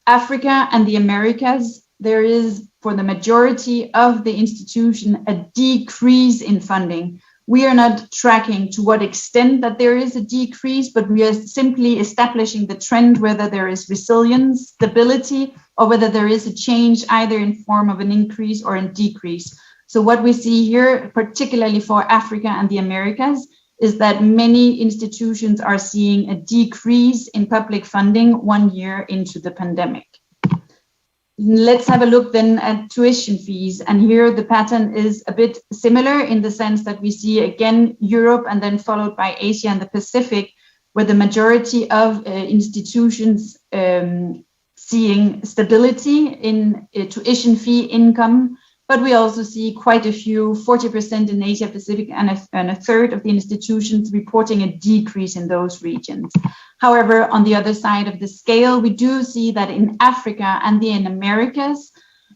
Africa and the Americas, there is, for the majority of the institution, a decrease in funding. We are not tracking to what extent that there is a decrease, but we are simply establishing the trend, whether there is resilience, stability, or whether there is a change either in form of an increase or a decrease. So what we see here, particularly for Africa and the Americas, is that many institutions are seeing a decrease in public funding 1 year into the pandemic. Let's have a look then at tuition fees. And here the pattern is a bit similar in the sense that we see again Europe and then followed by Asia and the Pacific, where the majority of institutions seeing stability in tuition fee income. But we also see quite a few, 40% in Asia Pacific and a third of the institutions reporting a decrease in those regions. However, on the other side of the scale, we do see that in Africa and in Americas,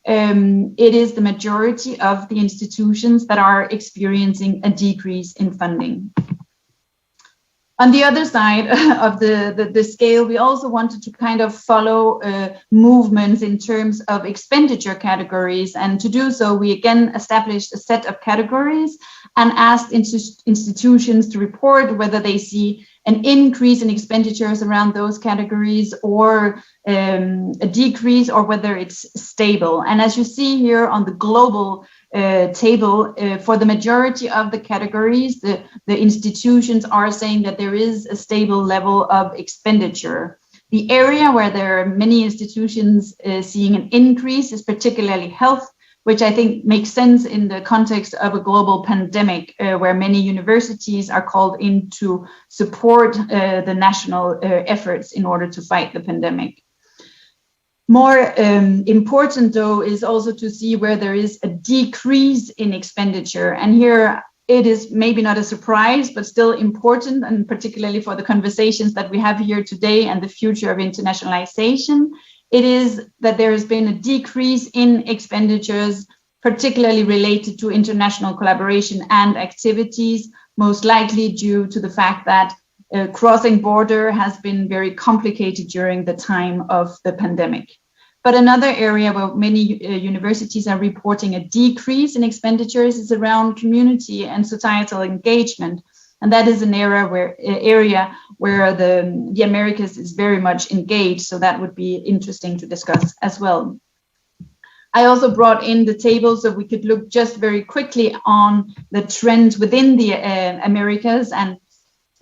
it is the majority of the institutions that are experiencing a decrease in funding. On the other side of the scale, we also wanted to kind of follow movements in terms of expenditure categories. And to do so, we again established a set of categories and asked institutions to report whether they see an increase in expenditures around those categories or a decrease, or whether it's stable. And as you see here on the global table, for the majority of the categories, the institutions are saying that there is a stable level of expenditure. The area where there are many institutions seeing an increase is particularly health, which I think makes sense in the context of a global pandemic, where many universities are called in to support the national efforts in order to fight the pandemic. More important, though, is also to see where there is a decrease in expenditure. And here it is maybe not a surprise, but still important, and particularly for the conversations that we have here today and the future of internationalization, it is that there has been a decrease in expenditures, particularly related to international collaboration and activities, most likely due to the fact that crossing border has been very complicated during the time of the pandemic. But another area where many universities are reporting a decrease in expenditures is around community and societal engagement. And that is an area where the Americas is very much engaged. So that would be interesting to discuss as well. I also brought in the table so we could look just very quickly on the trends within the Americas. And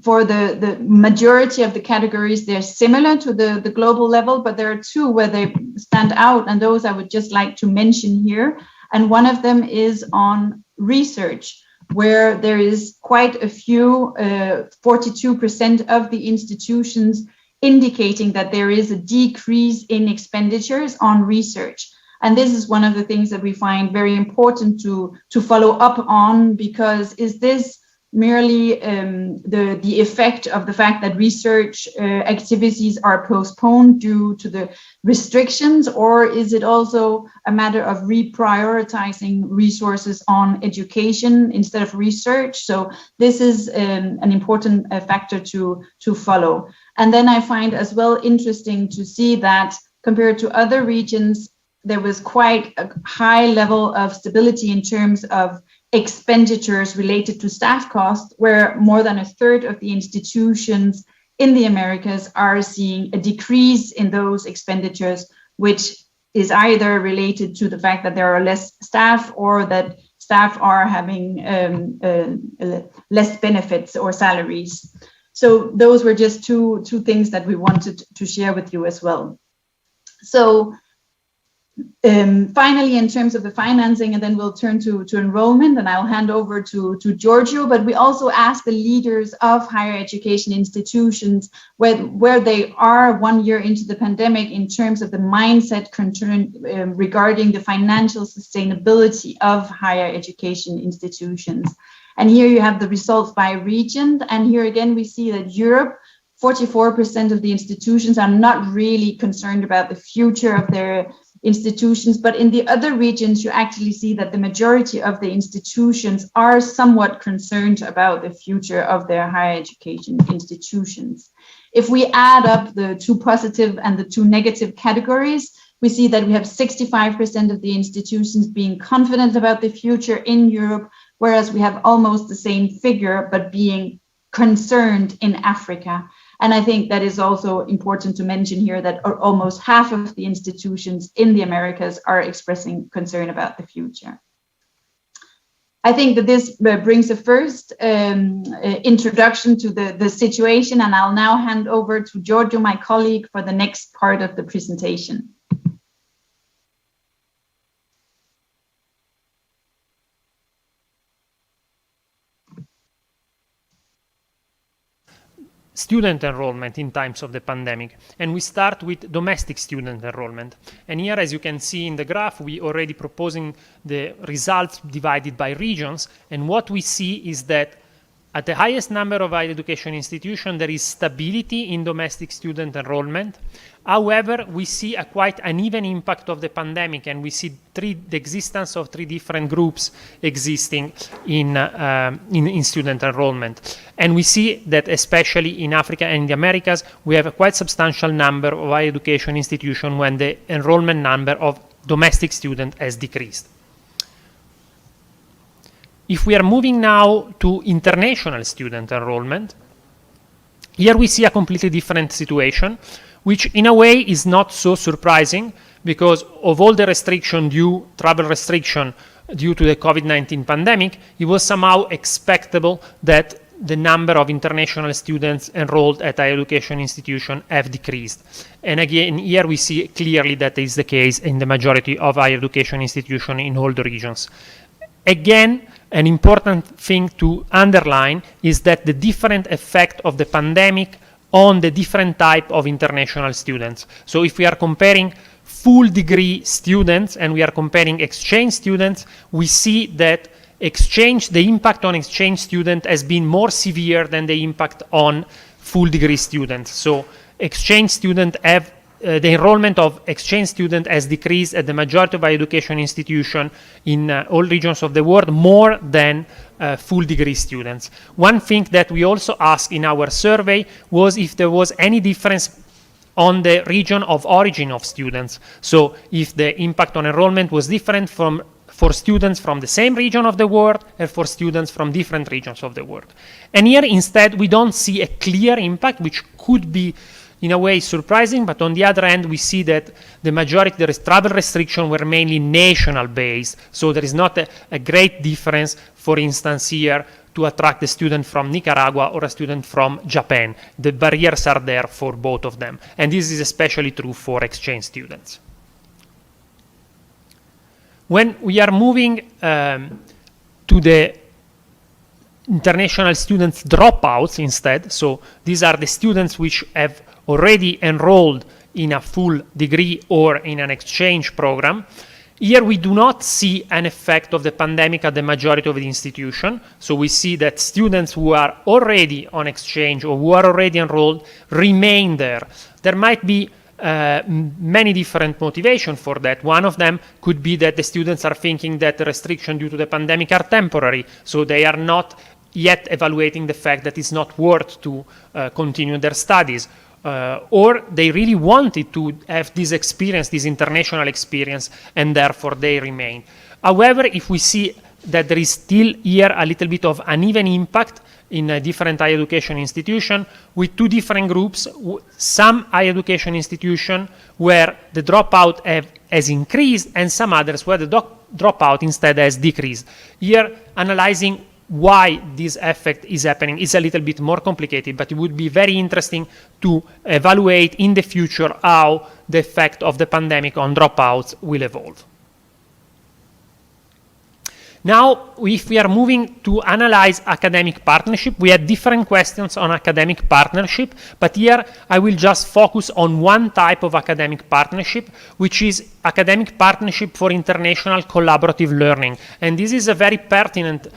for the majority of the categories, they're similar to the global level, but there are two where they stand out, and those I would just like to mention here. And one of them is on research, where there is quite a few, 42% of the institutions indicating that there is a decrease in expenditures on research. And this is one of the things that we find very important to follow up on, because is this merely the effect of the fact that research activities are postponed due to the restrictions, or is it also a matter of reprioritizing resources on education instead of research? So this is an important factor to follow. And then I find as well interesting to see that compared to other regions, there was quite a high level of stability in terms of expenditures related to staff costs, where more than a third of the institutions in the Americas are seeing a decrease in those expenditures, which is either related to the fact that there are less staff or that staff are having less benefits or salaries. So those were just two things that we wanted to share with you as well. So finally, in terms of the financing, and then we'll turn to enrollment, and I'll hand over to Giorgio, but we also asked the leaders of higher education institutions where they are 1 year into the pandemic in terms of the mindset concern regarding the financial sustainability of higher education institutions. And here you have the results by region, and here again we see that Europe, 44% of the institutions are not really concerned about the future of their institutions, but in the other regions, you actually see that the majority of the institutions are somewhat concerned about the future of their higher education institutions. If we add up the two positive and the two negative categories, we see that we have 65% of the institutions being confident about the future in Europe, whereas we have almost the same figure, but being concerned in Africa. And I think that is also important to mention here that almost half of the institutions in the Americas are expressing concern about the future. I think that this brings a first introduction to the situation, and I'll now hand over to Giorgio, my colleague, for the next part of the presentation. Student enrollment in times of the pandemic, and we start with domestic student enrollment. And here, as you can see in the graph, we already proposing the results divided by regions, and what we see is that at the highest number of higher education institutions, there is stability in domestic student enrollment. However, we see a quite uneven impact of the pandemic, and we see the existence of three different groups existing in student enrollment. And we see that especially in Africa and the Americas, we have a quite substantial number of higher education institutions when the enrollment number of domestic students has decreased. If we are moving now to international student enrollment, here we see a completely different situation, which in a way is not so surprising because of all the travel restriction due to the COVID-19 pandemic. It was somehow expectable that the number of international students enrolled at higher education institutions have decreased. And again, here we see clearly that is the case in the majority of higher education institutions in all the regions. Again, an important thing to underline is that the different effect of the pandemic on the different type of international students. So if we are comparing full degree students and we are comparing exchange students, we see that the impact on exchange students has been more severe than the impact on full degree students. So exchange students have the enrollment of exchange students has decreased at the majority of higher education institutions in all regions of the world more than full degree students. One thing that we also asked in our survey was if there was any difference on the region of origin of students. So if the impact on enrollment was different for students from the same region of the world and for students from different regions of the world. And here instead we don't see a clear impact, which could be in a way surprising, but on the other hand, we see that the majority, there is travel restrictions were mainly national based. So there is not a great difference, for instance, here to attract a student from Nicaragua or a student from Japan. The barriers are there for both of them. And this is especially true for exchange students. When we are moving to the international students dropouts instead, so these are the students which have already enrolled in a full degree or in an exchange program. Here we do not see an effect of the pandemic at the majority of the institution. So we see that students who are already on exchange or who are already enrolled remain there. There might be many different motivations for that. One of them could be that the students are thinking that the restrictions due to the pandemic are temporary, so they are not yet evaluating the fact that it's not worth to continue their studies. Or they really wanted to have this experience, this international experience, and therefore they remain. However, if we see that there is still here a little bit of uneven impact in different higher education institutions with two different groups, some higher education institutions where the dropout has increased and some others where the dropout instead has decreased. Here, analyzing why this effect is happening is a little bit more complicated, but it would be very interesting to evaluate in the future how the effect of the pandemic on dropouts will evolve. Now, if we are moving to analyze academic partnership, we had different questions on academic partnership, but here I will just focus on one type of academic partnership, which is academic partnership for international collaborative learning. And this is a very pertinent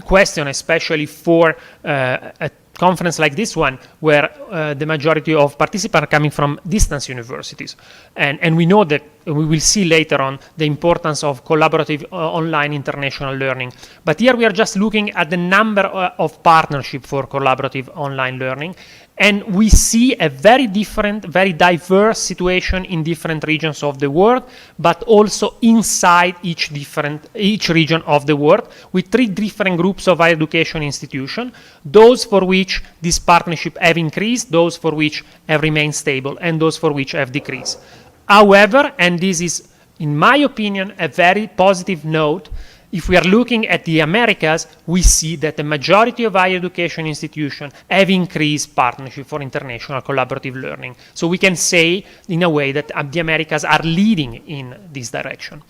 question, especially for a conference like this one, where the majority of participants are coming from distance universities. And we know that we will see later on the importance of collaborative online international learning. But here we are just looking at the number of partnerships for collaborative online learning. And we see a very different, very diverse situation in different regions of the world, but also inside each region of the world, with 3 different groups of higher education institutions, those for which this partnership have increased, those for which have remained stable, and those for which have decreased. However, and this is, in my opinion, a very positive note, if we are looking at the Americas, we see that the majority of higher education institutions have increased partnership for international collaborative learning. So we can say, in a way, that the Americas are leading in this direction.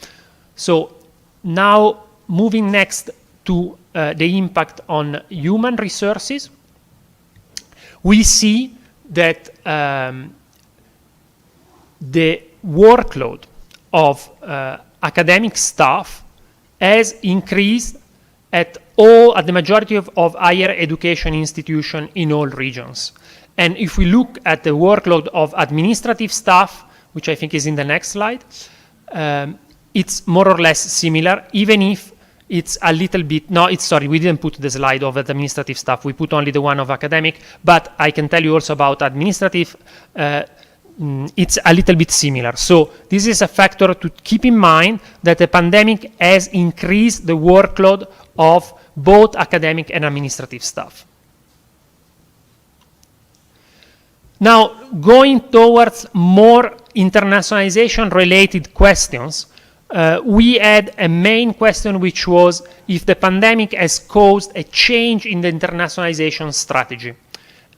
So now, moving next to the impact on human resources, we see that the workload of academic staff has increased at the majority of higher education institutions in all regions. And if we look at the workload of administrative staff, which I think is in the next slide, it's more or less similar, even if it's a little bit, sorry, we didn't put the slide of administrative staff, we put only the one of academic, but I can tell you also about administrative, it's a little bit similar. So this is a factor to keep in mind, that the pandemic has increased the workload of both academic and administrative staff. Now, going towards more internationalization related questions, we had a main question, which was if the pandemic has caused a change in the internationalization strategy.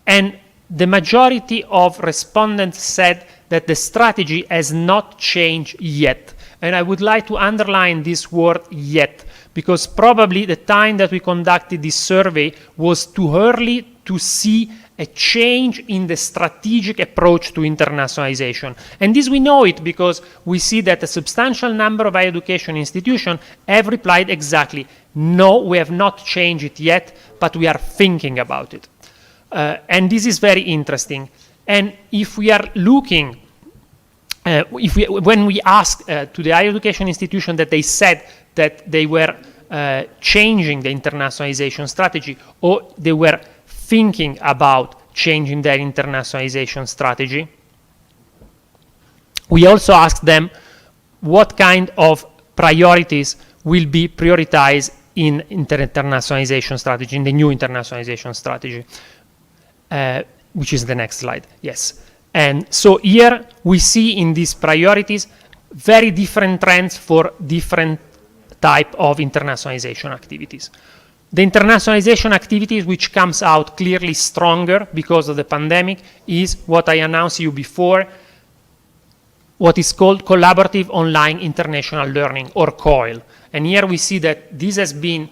And the majority of respondents said that the strategy has not changed yet. And I would like to underline this word yet, because probably the time that we conducted this survey was too early to see a change in the strategic approach to internationalization. And this we know it because we see that a substantial number of higher education institutions have replied exactly, no, we have not changed it yet, but we are thinking about it. And this is very interesting. And if we are looking, when we asked to the higher education institution that they said that they were changing the internationalization strategy, or they were thinking about changing their internationalization strategy, we also asked them what kind of priorities will be prioritized in internationalization strategy, in the new internationalization strategy. Which is the next slide, yes. And so here we see in these priorities very different trends for different type of internationalization activities. The internationalization activities which comes out clearly stronger because of the pandemic is what I announced you before, what is called collaborative online international learning, or COIL. And here we see that this has been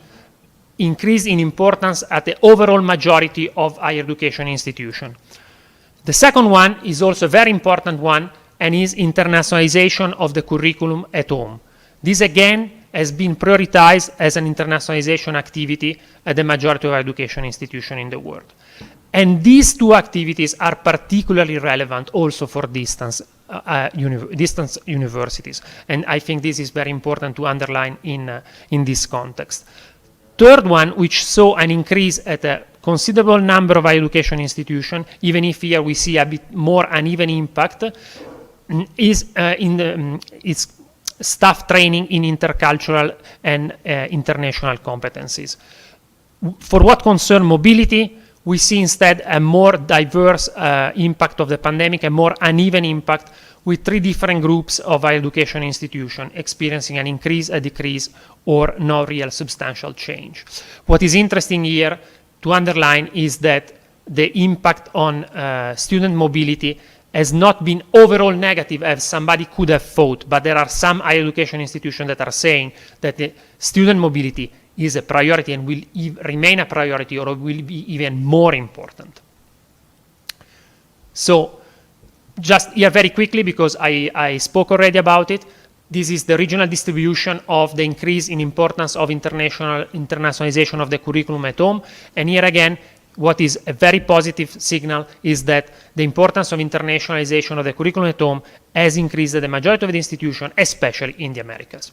increase in importance at the overall majority of higher education institutions. The second one is also a very important one, and is internationalization of the curriculum at home. This again has been prioritized as an internationalization activity at the majority of higher education institutions in the world. And these two activities are particularly relevant also for distance universities. And I think this is very important to underline in this context. Third one, which saw an increase at a considerable number of higher education institutions, even if here we see a bit more uneven impact, is its staff training in intercultural and international competencies. For what concerns mobility, we see instead a more diverse impact of the pandemic, a more uneven impact, with 3 different groups of higher education institutions experiencing an increase, a decrease, or no real substantial change. What is interesting here to underline is that the impact on student mobility has not been overall negative as somebody could have thought, but there are some higher education institutions that are saying that the student mobility is a priority and will remain a priority, or will be even more important. So just here very quickly, because I spoke already about it, this is the regional distribution of the increase in importance of internationalization of the curriculum at home. And here again, what is a very positive signal is that the importance of internationalization of the curriculum at home has increased at the majority of the institutions, especially in the Americas.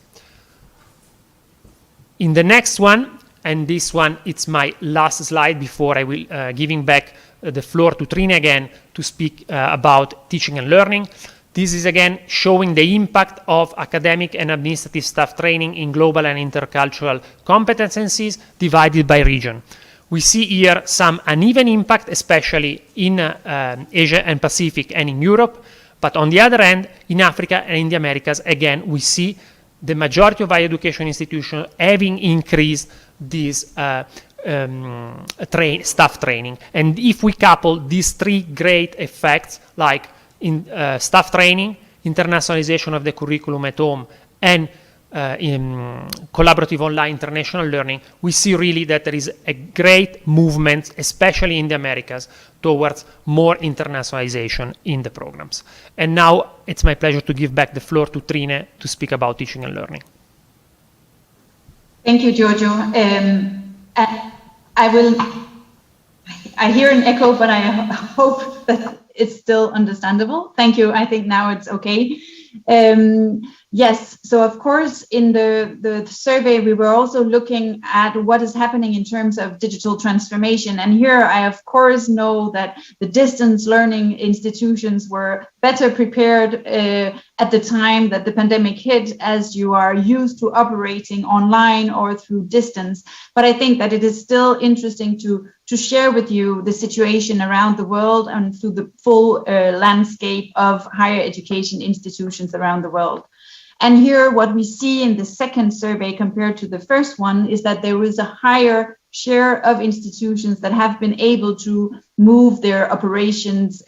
In the next one, and this one, it's my last slide before I will giving back the floor to Trine again to speak about teaching and learning. This is again showing the impact of academic and administrative staff training in global and intercultural competencies divided by region. We see here some uneven impact, especially in Asia and Pacific and in Europe, but on the other hand, in Africa and in the Americas, again, we see the majority of higher education institutions having increased this staff training. And if we couple these 3 great effects, like in staff training, internationalization of the curriculum at home, and in collaborative online international learning, we see really that there is a great movement, especially in the Americas, towards more internationalization in the programs. And now it's my pleasure to give back the floor to Trine to speak about teaching and learning. Thank you, Giorgio. I hear an echo, but I hope that it's still understandable. Thank you. I think now it's okay. Yes, so of course, in the survey, we were also looking at what is happening in terms of digital transformation. And here I, of course, know that the distance learning institutions were better prepared at the time that the pandemic hit, as you are used to operating online or through distance. But I think that it is still interesting to share with you the situation around the world and through the full landscape of higher education institutions around the world. And here what we see in the second survey compared to the first one is that there is a higher share of institutions that have been able to move their operations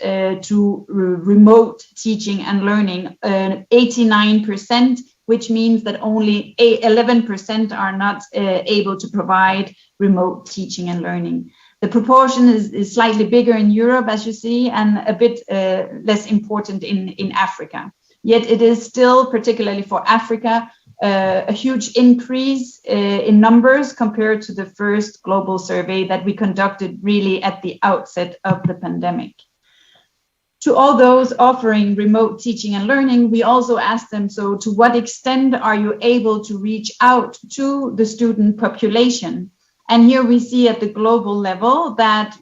to remote teaching and learning, 89%, which means that only 11% are not able to provide remote teaching and learning. The proportion is slightly bigger in Europe, as you see, and a bit less important in Africa. Yet it is still, particularly for Africa, a huge increase in numbers compared to the first global survey that we conducted really at the outset of the pandemic. To all those offering remote teaching and learning, we also asked them, so to what extent are you able to reach out to the student population? And here we see at the global level that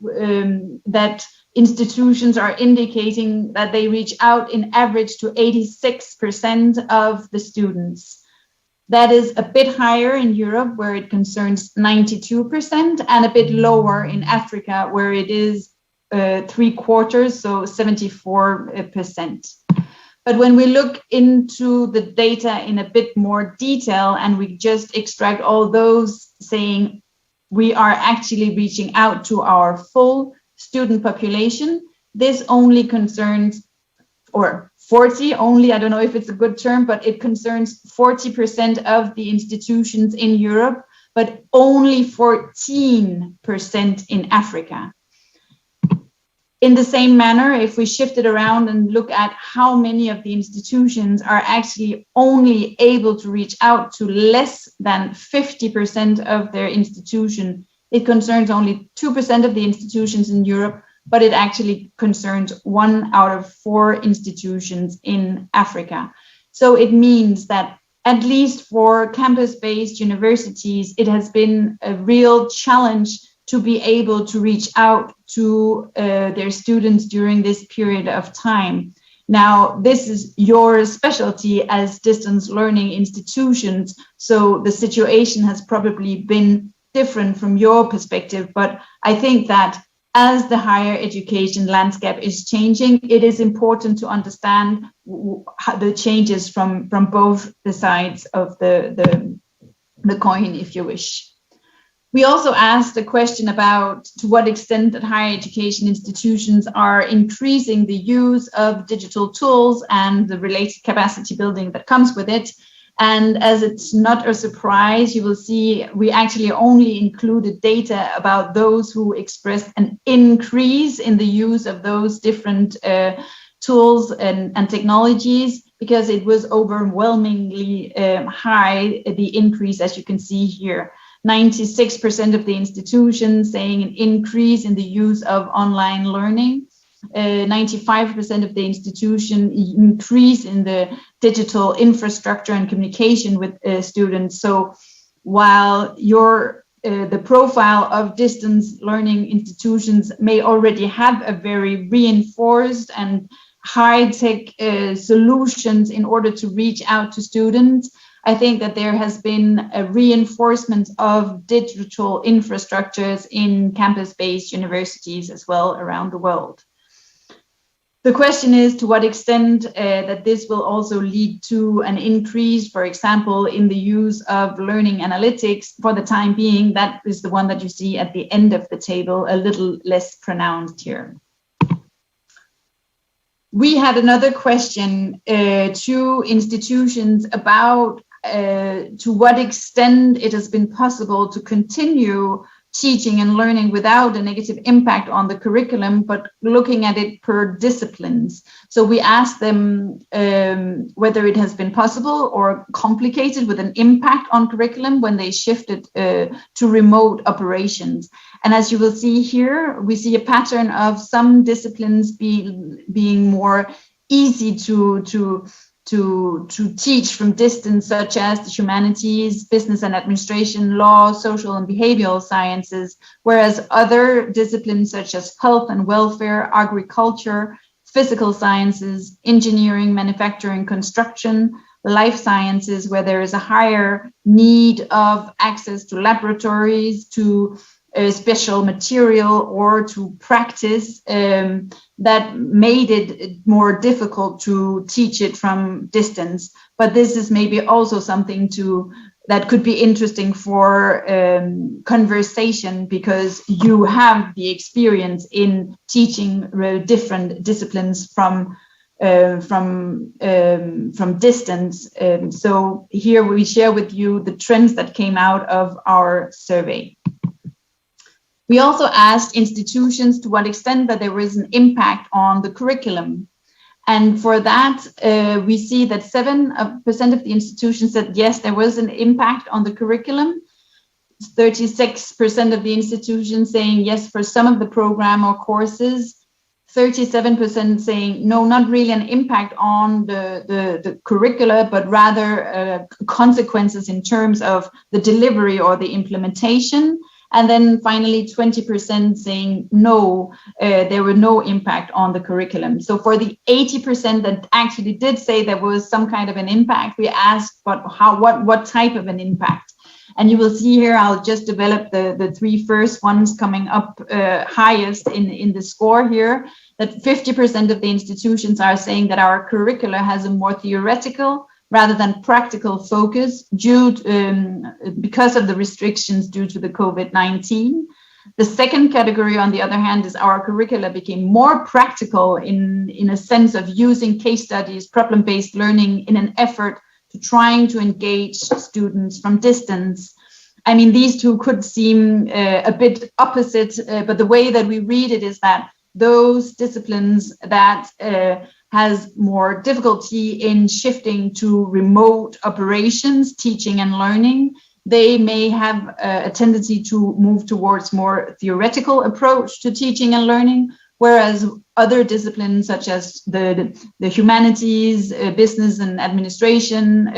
that institutions are indicating that they reach out in average to 86% of the students. That is a bit higher in Europe, where it concerns 92%, and a bit lower in Africa, where it is 3/4, so 74%. But when we look into the data in a bit more detail, and we just extract all those saying we are actually reaching out to our full student population, this only concerns, or 40 only, I don't know if it's a good term, but it concerns 40% of the institutions in Europe, but only 14% in Africa. In the same manner, if we shift it around and look at how many of the institutions are actually only able to reach out to less than 50% of their institution, it concerns only 2% of the institutions in Europe, but it actually concerns 1 out of 4 institutions in Africa. So it means that at least for campus-based universities, it has been a real challenge to be able to reach out to their students during this period of time. Now, this is your specialty as distance learning institutions, so the situation has probably been different from your perspective, but I think that as the higher education landscape is changing, it is important to understand the changes from both the sides of the coin, if you wish. We also asked a question about to what extent that higher education institutions are increasing the use of digital tools and the related capacity building that comes with it. And as it's not a surprise, you will see we actually only included data about those who expressed an increase in the use of those different tools and technologies, because it was overwhelmingly high, the increase, as you can see here. 96% of the institutions saying an increase in the use of online learning. 95% of the institution increase in the digital infrastructure and communication with students. So while the profile of distance learning institutions may already have a very reinforced and high-tech solutions in order to reach out to students, I think that there has been a reinforcement of digital infrastructures in campus-based universities as well around the world. The question is to what extent that this will also lead to an increase, for example, in the use of learning analytics. For the time being, that is the one that you see at the end of the table, a little less pronounced here. We had another question to institutions about to what extent it has been possible to continue teaching and learning without a negative impact on the curriculum, but looking at it per disciplines. So we asked them whether it has been possible or complicated with an impact on curriculum when they shifted to remote operations. And as you will see here, we see a pattern of some disciplines being more easy to teach from distance, such as the humanities, business and administration, law, social and behavioral sciences, whereas other disciplines such as health and welfare, agriculture, physical sciences, engineering, manufacturing, construction, life sciences, where there is a higher need of access to laboratories, to special material or to practice, that made it more difficult to teach it from distance. But this is maybe also something that could be interesting for conversation, because you have the experience in teaching different disciplines from distance. So here we share with you the trends that came out of our survey. We also asked institutions to what extent that there was an impact on the curriculum. And for that, we see that 7% of the institutions said, yes, there was an impact on the curriculum. 36% of the institutions saying yes for some of the program or courses. 37% saying no, not really an impact on the curricula, but rather consequences in terms of the delivery or the implementation. And then finally, 20% saying no, there were no impact on the curriculum. So for the 80% that actually did say there was some kind of an impact, we asked, but what type of an impact? And you will see here, I'll just develop the three first ones coming up highest in the score here, that 50% of the institutions are saying that our curricula has a more theoretical rather than practical focus because of the restrictions due to the COVID-19. The second category, on the other hand, is our curricula became more practical in a sense of using case studies, problem-based learning in an effort to trying to engage students from distance. I mean, these two could seem a bit opposite, but the way that we read it is that those disciplines that has more difficulty in shifting to remote operations, teaching and learning, they may have a tendency to move towards more theoretical approach to teaching and learning, whereas other disciplines such as the humanities, business and administration,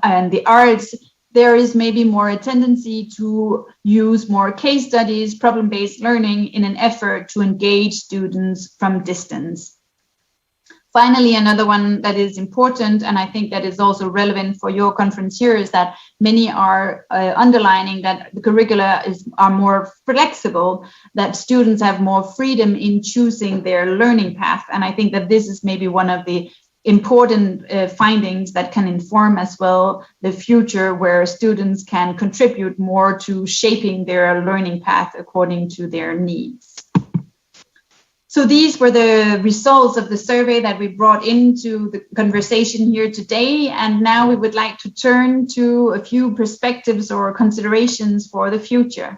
and the arts, there is maybe more a tendency to use more case studies, problem-based learning in an effort to engage students from distance. Finally, another one that is important, and I think that is also relevant for your conference here, is that many are underlining that the curricula are more flexible, that students have more freedom in choosing their learning path. And I think that this is maybe one of the important findings that can inform as well the future, where students can contribute more to shaping their learning path according to their needs. So these were the results of the survey that we brought into the conversation here today. And now we would like to turn to a few perspectives or considerations for the future.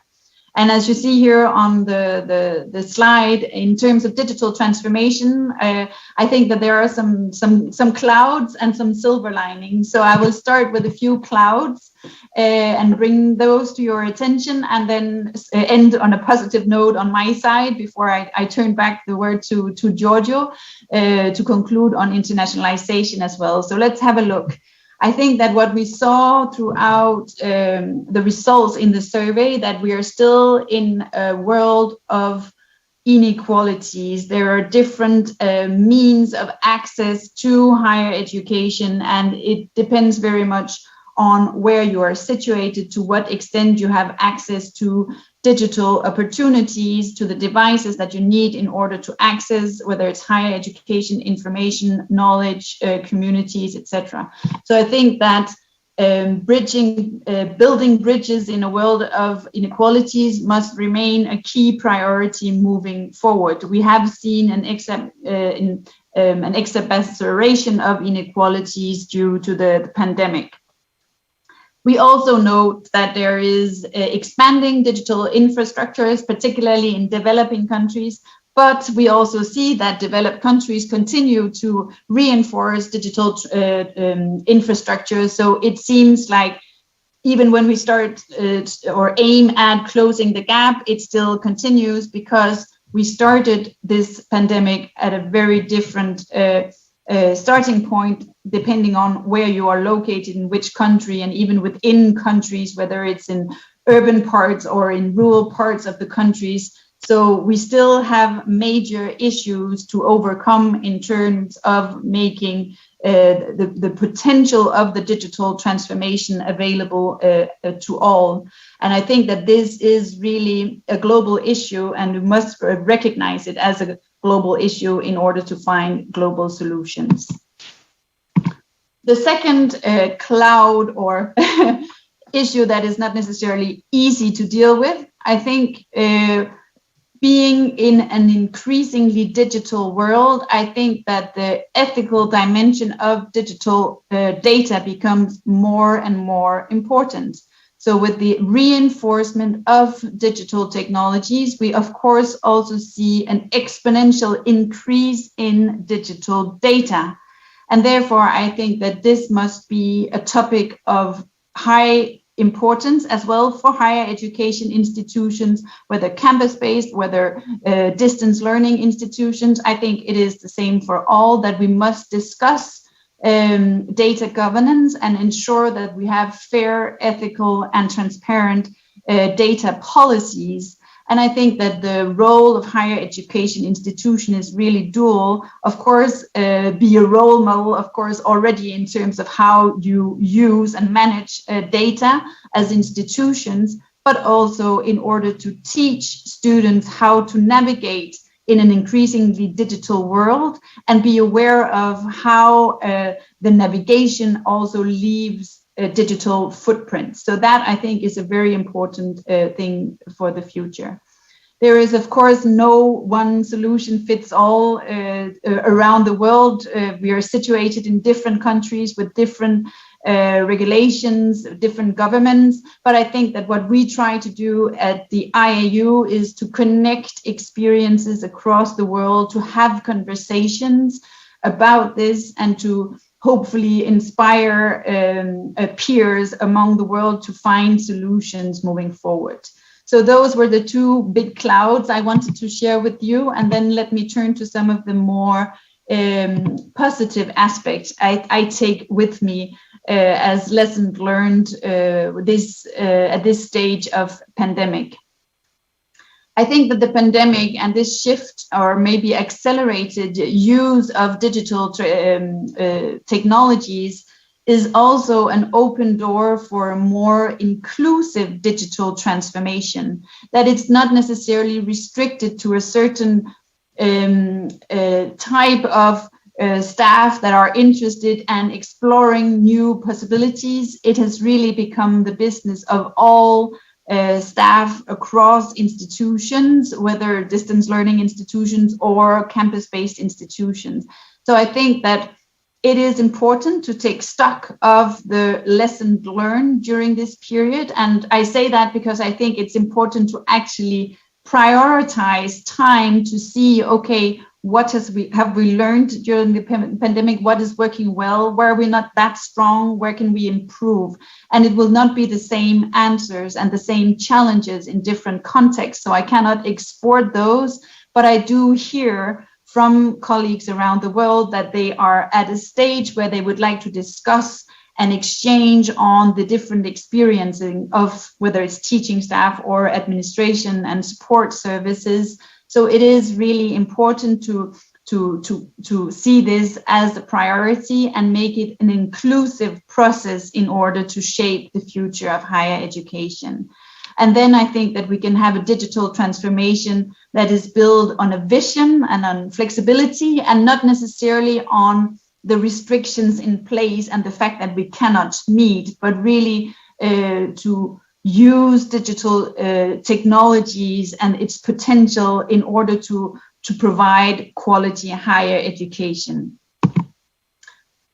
And as you see here on the slide, in terms of digital transformation, I think that there are some clouds and some silver linings. So I will start with a few clouds and bring those to your attention, and then end on a positive note on my side before I turn back the word to Giorgio to conclude on internationalization as well. So let's have a look. I think that what we saw throughout the results in the survey, that we are still in a world of inequalities. There are different means of access to higher education, and it depends very much on where you are situated, to what extent you have access to digital opportunities, to the devices that you need in order to access, whether it's higher education, information, knowledge, communities, etc. So I think that building bridges in a world of inequalities must remain a key priority moving forward. We have seen an exacerbation of inequalities due to the pandemic. We also note that there is expanding digital infrastructures, particularly in developing countries, but we also see that developed countries continue to reinforce digital infrastructure. So it seems like even when we start or aim at closing the gap, it still continues, because we started this pandemic at a very different starting point, depending on where you are located, in which country, and even within countries, whether it's in urban parts or in rural parts of the countries. So we still have major issues to overcome in terms of making the potential of the digital transformation available to all. And I think that this is really a global issue, and we must recognize it as a global issue in order to find global solutions. The second cloud or issue that is not necessarily easy to deal with, I think, being in an increasingly digital world, I think that the ethical dimension of digital data becomes more and more important. So with the reinforcement of digital technologies, we of course also see an exponential increase in digital data. And therefore, I think that this must be a topic of high importance as well for higher education institutions, whether campus-based, whether distance learning institutions. I think it is the same for all, that we must discuss data governance and ensure that we have fair, ethical, and transparent data policies. And I think that the role of higher education institution is really dual. Of course, be a role model, of course, already in terms of how you use and manage data as institutions, but also in order to teach students how to navigate in an increasingly digital world and be aware of how the navigation also leaves a digital footprint. So that, I think, is a very important thing for the future. There is, of course, no one solution fits all around the world. We are situated in different countries with different regulations, different governments. But I think that what we try to do at the IAU is to connect experiences across the world, to have conversations about this, and to hopefully inspire peers among the world to find solutions moving forward. So those were the two big clouds I wanted to share with you. And then let me turn to some of the more positive aspects I take with me as lessons learned at this stage of pandemic. I think that the pandemic and this shift, or maybe accelerated use of digital technologies, is also an open door for a more inclusive digital transformation, that it's not necessarily restricted to a certain type of staff that are interested and exploring new possibilities. It has really become the business of all staff across institutions, whether distance learning institutions or campus-based institutions. So I think that it is important to take stock of the lessons learned during this period. And I say that because I think it's important to actually prioritize time to see, okay, what have we learned during the pandemic? What is working well? Where are we not that strong? Where can we improve? And it will not be the same answers and the same challenges in different contexts. So I cannot export those, but I do hear from colleagues around the world that they are at a stage where they would like to discuss and exchange on the different experiencing of whether it's teaching staff or administration and support services. So it is really important to see this as a priority and make it an inclusive process in order to shape the future of higher education. And then I think that we can have a digital transformation that is built on a vision and on flexibility, and not necessarily on the restrictions in place and the fact that we cannot meet, but really to use digital technologies and its potential in order to provide quality higher education.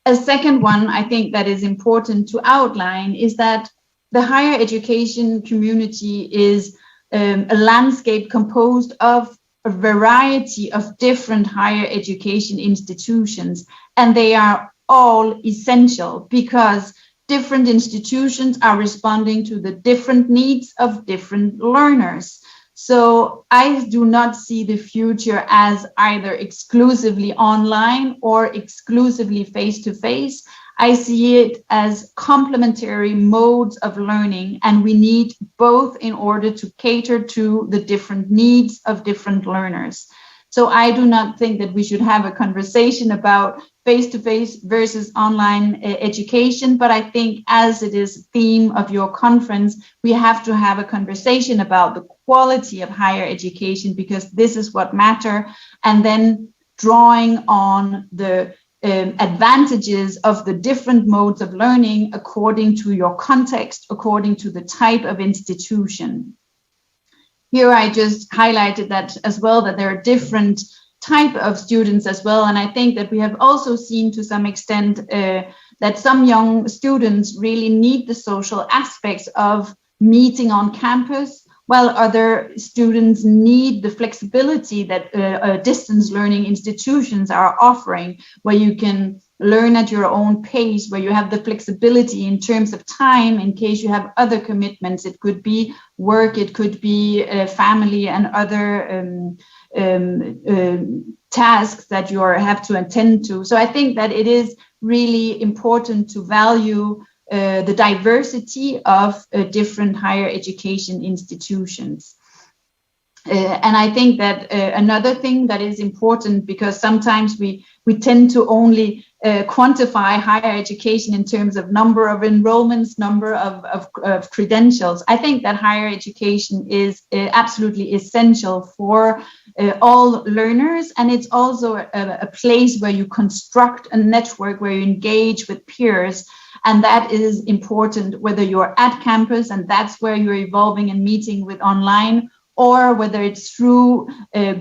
A second one I think that is important to outline is that the higher education community is a landscape composed of a variety of different higher education institutions, and they are all essential because different institutions are responding to the different needs of different learners. So I do not see the future as either exclusively online or exclusively face-to-face. I see it as complementary modes of learning, and we need both in order to cater to the different needs of different learners. So I do not think that we should have a conversation about face-to-face versus online education, but I think as it is a theme of your conference, we have to have a conversation about the quality of higher education, because this is what matters, and then drawing on the advantages of the different modes of learning according to your context, according to the type of institution. Here I just highlighted that as well, that there are different type of students as well. And I think that we have also seen to some extent that some young students really need the social aspects of meeting on campus, while other students need the flexibility that distance learning institutions are offering, where you can learn at your own pace, where you have the flexibility in terms of time in case you have other commitments. It could be work, it could be family and other tasks that you have to attend to. So I think that it is really important to value the diversity of different higher education institutions. And I think that another thing that is important, because sometimes we tend to only quantify higher education in terms of number of enrollments, number of credentials. I think that higher education is absolutely essential for all learners, and it's also a place where you construct a network, where you engage with peers. And that is important whether you're at campus and that's where you're evolving and meeting with online, or whether it's through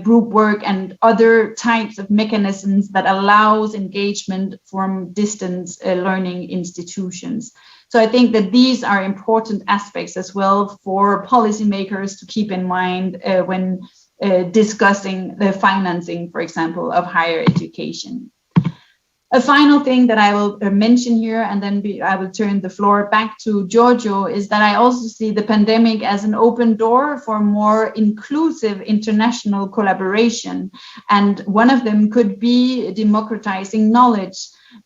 group work and other types of mechanisms that allows engagement from distance learning institutions. So I think that these are important aspects as well for policymakers to keep in mind when discussing the financing, for example, of higher education. A final thing that I will mention here, and then I will turn the floor back to Giorgio, is that I also see the pandemic as an open door for more inclusive international collaboration. And one of them could be democratizing knowledge.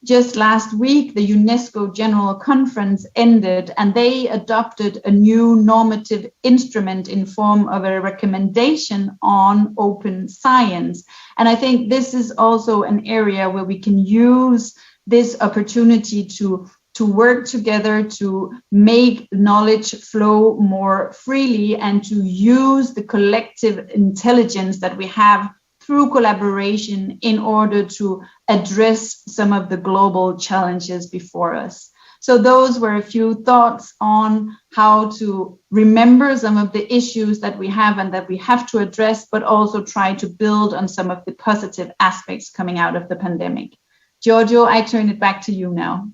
Just last week, the UNESCO General Conference ended, and they adopted a new normative instrument in form of a recommendation on open science. And I think this is also an area where we can use this opportunity to work together to make knowledge flow more freely and to use the collective intelligence that we have through collaboration in order to address some of the global challenges before us. So those were a few thoughts on how to remember some of the issues that we have and that we have to address, but also try to build on some of the positive aspects coming out of the pandemic. Giorgio, I turn it back to you now.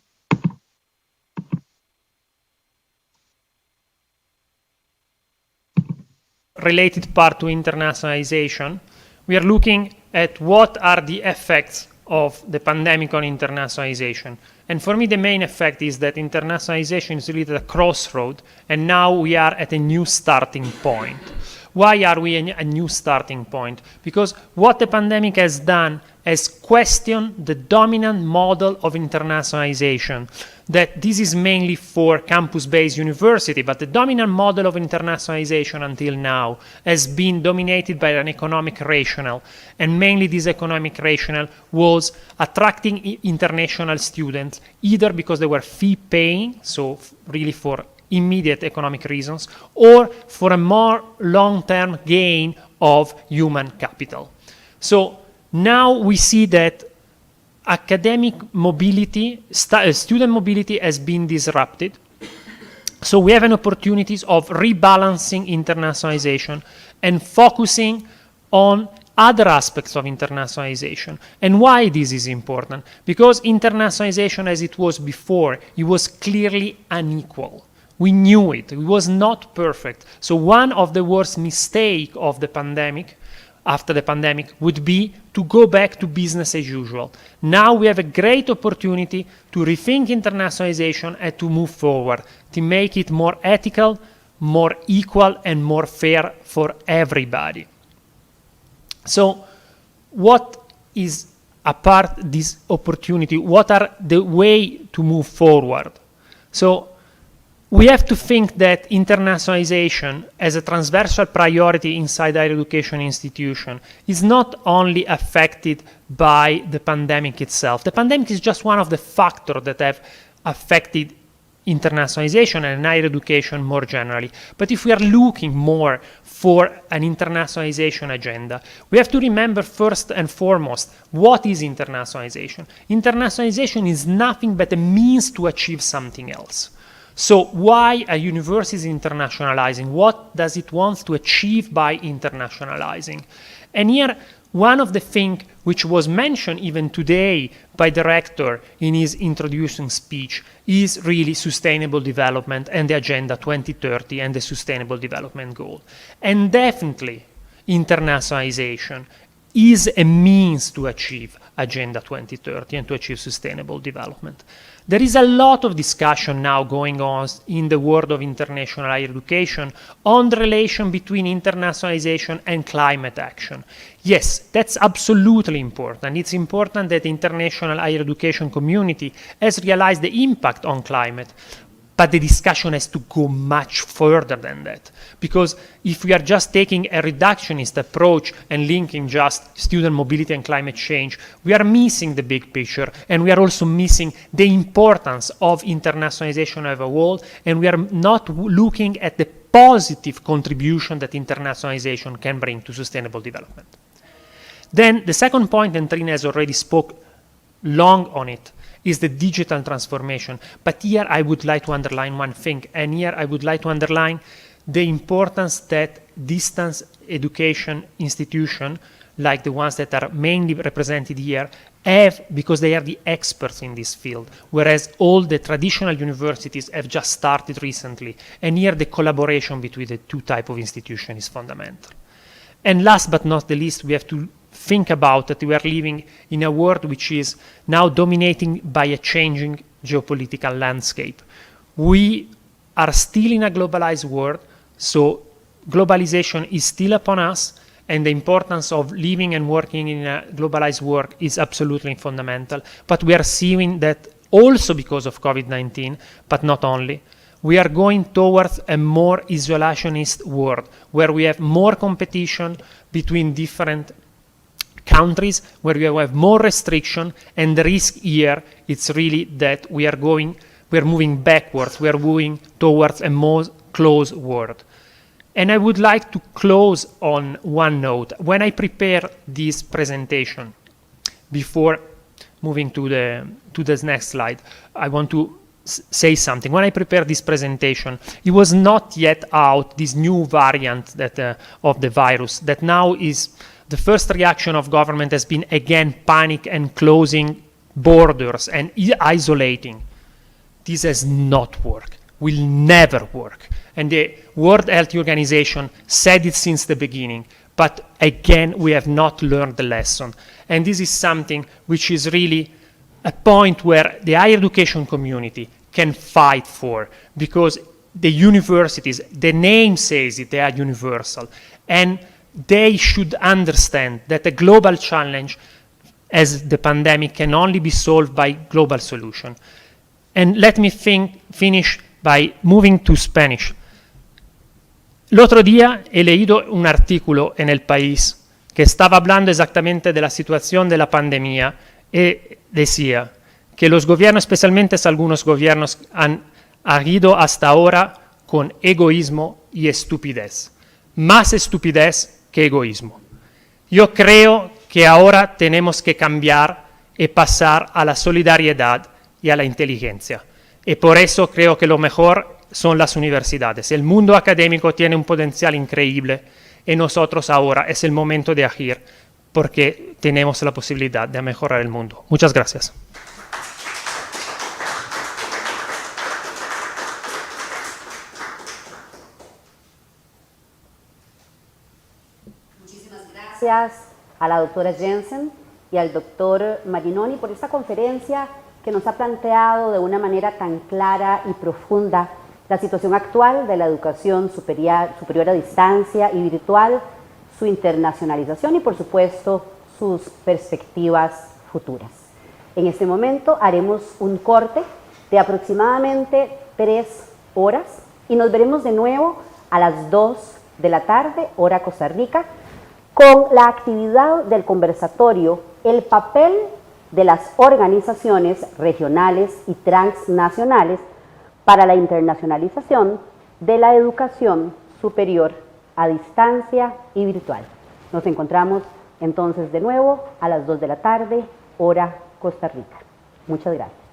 Related part to internationalization, we are looking at what are the effects of the pandemic on internationalization. And for me, the main effect is that internationalization is really at a crossroad, and now we are at a new starting point. Why are we a new starting point? Because what the pandemic has done has questioned the dominant model of internationalization, that this is mainly for campus-based university, but the dominant model of internationalization until now has been dominated by an economic rationale, and mainly this economic rationale was attracting international students, either because they were fee-paying, so really for immediate economic reasons, or for a more long-term gain of human capital. So now we see that academic mobility, student mobility has been disrupted. So we have an opportunity of rebalancing internationalization and focusing on other aspects of internationalization. And why this is important? Because internationalization as it was before, it was clearly unequal. We knew it. It was not perfect. So one of the worst mistakes of the pandemic, after the pandemic, would be to go back to business as usual. Now we have a great opportunity to rethink internationalization and to move forward, to make it more ethical, more equal, and more fair for everybody. So what is apart this opportunity? What are the way to move forward? So we have to think that internationalization as a transversal priority inside higher education institution is not only affected by the pandemic itself. The pandemic is just one of the factors that have affected internationalization and higher education more generally. But if we are looking more for an internationalization agenda, we have to remember first and foremost, what is internationalization? Internationalization is nothing but a means to achieve something else. So why a university is internationalizing? What does it want to achieve by internationalizing? And here, one of the things which was mentioned even today by the rector in his introducing speech is really sustainable development and the Agenda 2030 and the Sustainable Development Goal. And definitely, internationalization is a means to achieve Agenda 2030 and to achieve sustainable development. There is a lot of discussion now going on in the world of international higher education on the relation between internationalization and climate action. Yes, that's absolutely important. It's important that the international higher education community has realized the impact on climate, but the discussion has to go much further than that. Because if we are just taking a reductionist approach and linking just student mobility and climate change, we are missing the big picture, and we are also missing the importance of internationalization as a whole, and we are not looking at the positive contribution that internationalization can bring to sustainable development. Then the second point, and Trine has already spoke long on it, is the digital transformation. But here I would like to underline one thing, and here I would like to underline the importance that distance education institutions, like the ones that are mainly represented here, have, because they are the experts in this field, whereas all the traditional universities have just started recently, and here the collaboration between the two types of institutions is fundamental. And last but not the least, we have to think about that we are living in a world which is now dominating by a changing geopolitical landscape. We are still in a globalized world, so globalization is still upon us, and the importance of living and working in a globalized world is absolutely fundamental. But we are seeing that also because of COVID-19, but not only. We are going towards a more isolationist world, where we have more competition between different countries, where we have more restriction, and the risk here is really that we're moving backwards, we are moving towards a more closed world. And I would like to close on one note. When I prepare this presentation, before moving to the next slide, I want to say something. When I prepared this presentation, it was not yet out, this new variant that, of the virus, that now is the first reaction of government has been again panic and closing borders and isolating. This has not worked, will never work. And the World Health Organization said it since the beginning, but again, we have not learned the lesson. And this is something which is really a point where the higher education community can fight for, because the universities, the name says it, they are universal. And they should understand that a global challenge as the pandemic can only be solved by global solution. And let me finish by moving to Spanish. El otro día he leído un artículo en El País que estaba hablando exactamente de la situación de la pandemia y decía que los gobiernos, especialmente algunos gobiernos, han agido hasta ahora con egoísmo y estupidez. Más estupidez que egoísmo. Yo creo que ahora tenemos que cambiar y pasar a la solidaridad y a la inteligencia. Y por eso creo que lo mejor son las universidades. El mundo académico tiene un potencial increíble y nosotros ahora es el momento de agir porque tenemos la posibilidad de mejorar el mundo. Muchas gracias. Gracias a la doctora Jensen y al doctor Marinoni por esta conferencia que nos ha planteado de una manera tan clara y profunda la situación actual de la educación superior a distancia y virtual, su internacionalización y, por supuesto, sus perspectivas futuras. En este momento haremos un corte de aproximadamente 3 horas y nos veremos de nuevo a las 2 de la tarde, hora Costa Rica, con la actividad del conversatorio El papel de las organizaciones regionales y transnacionales para la internacionalización de la educación superior a distancia y virtual. Nos encontramos entonces de nuevo a las 2 de la tarde, hora Costa Rica. Muchas gracias.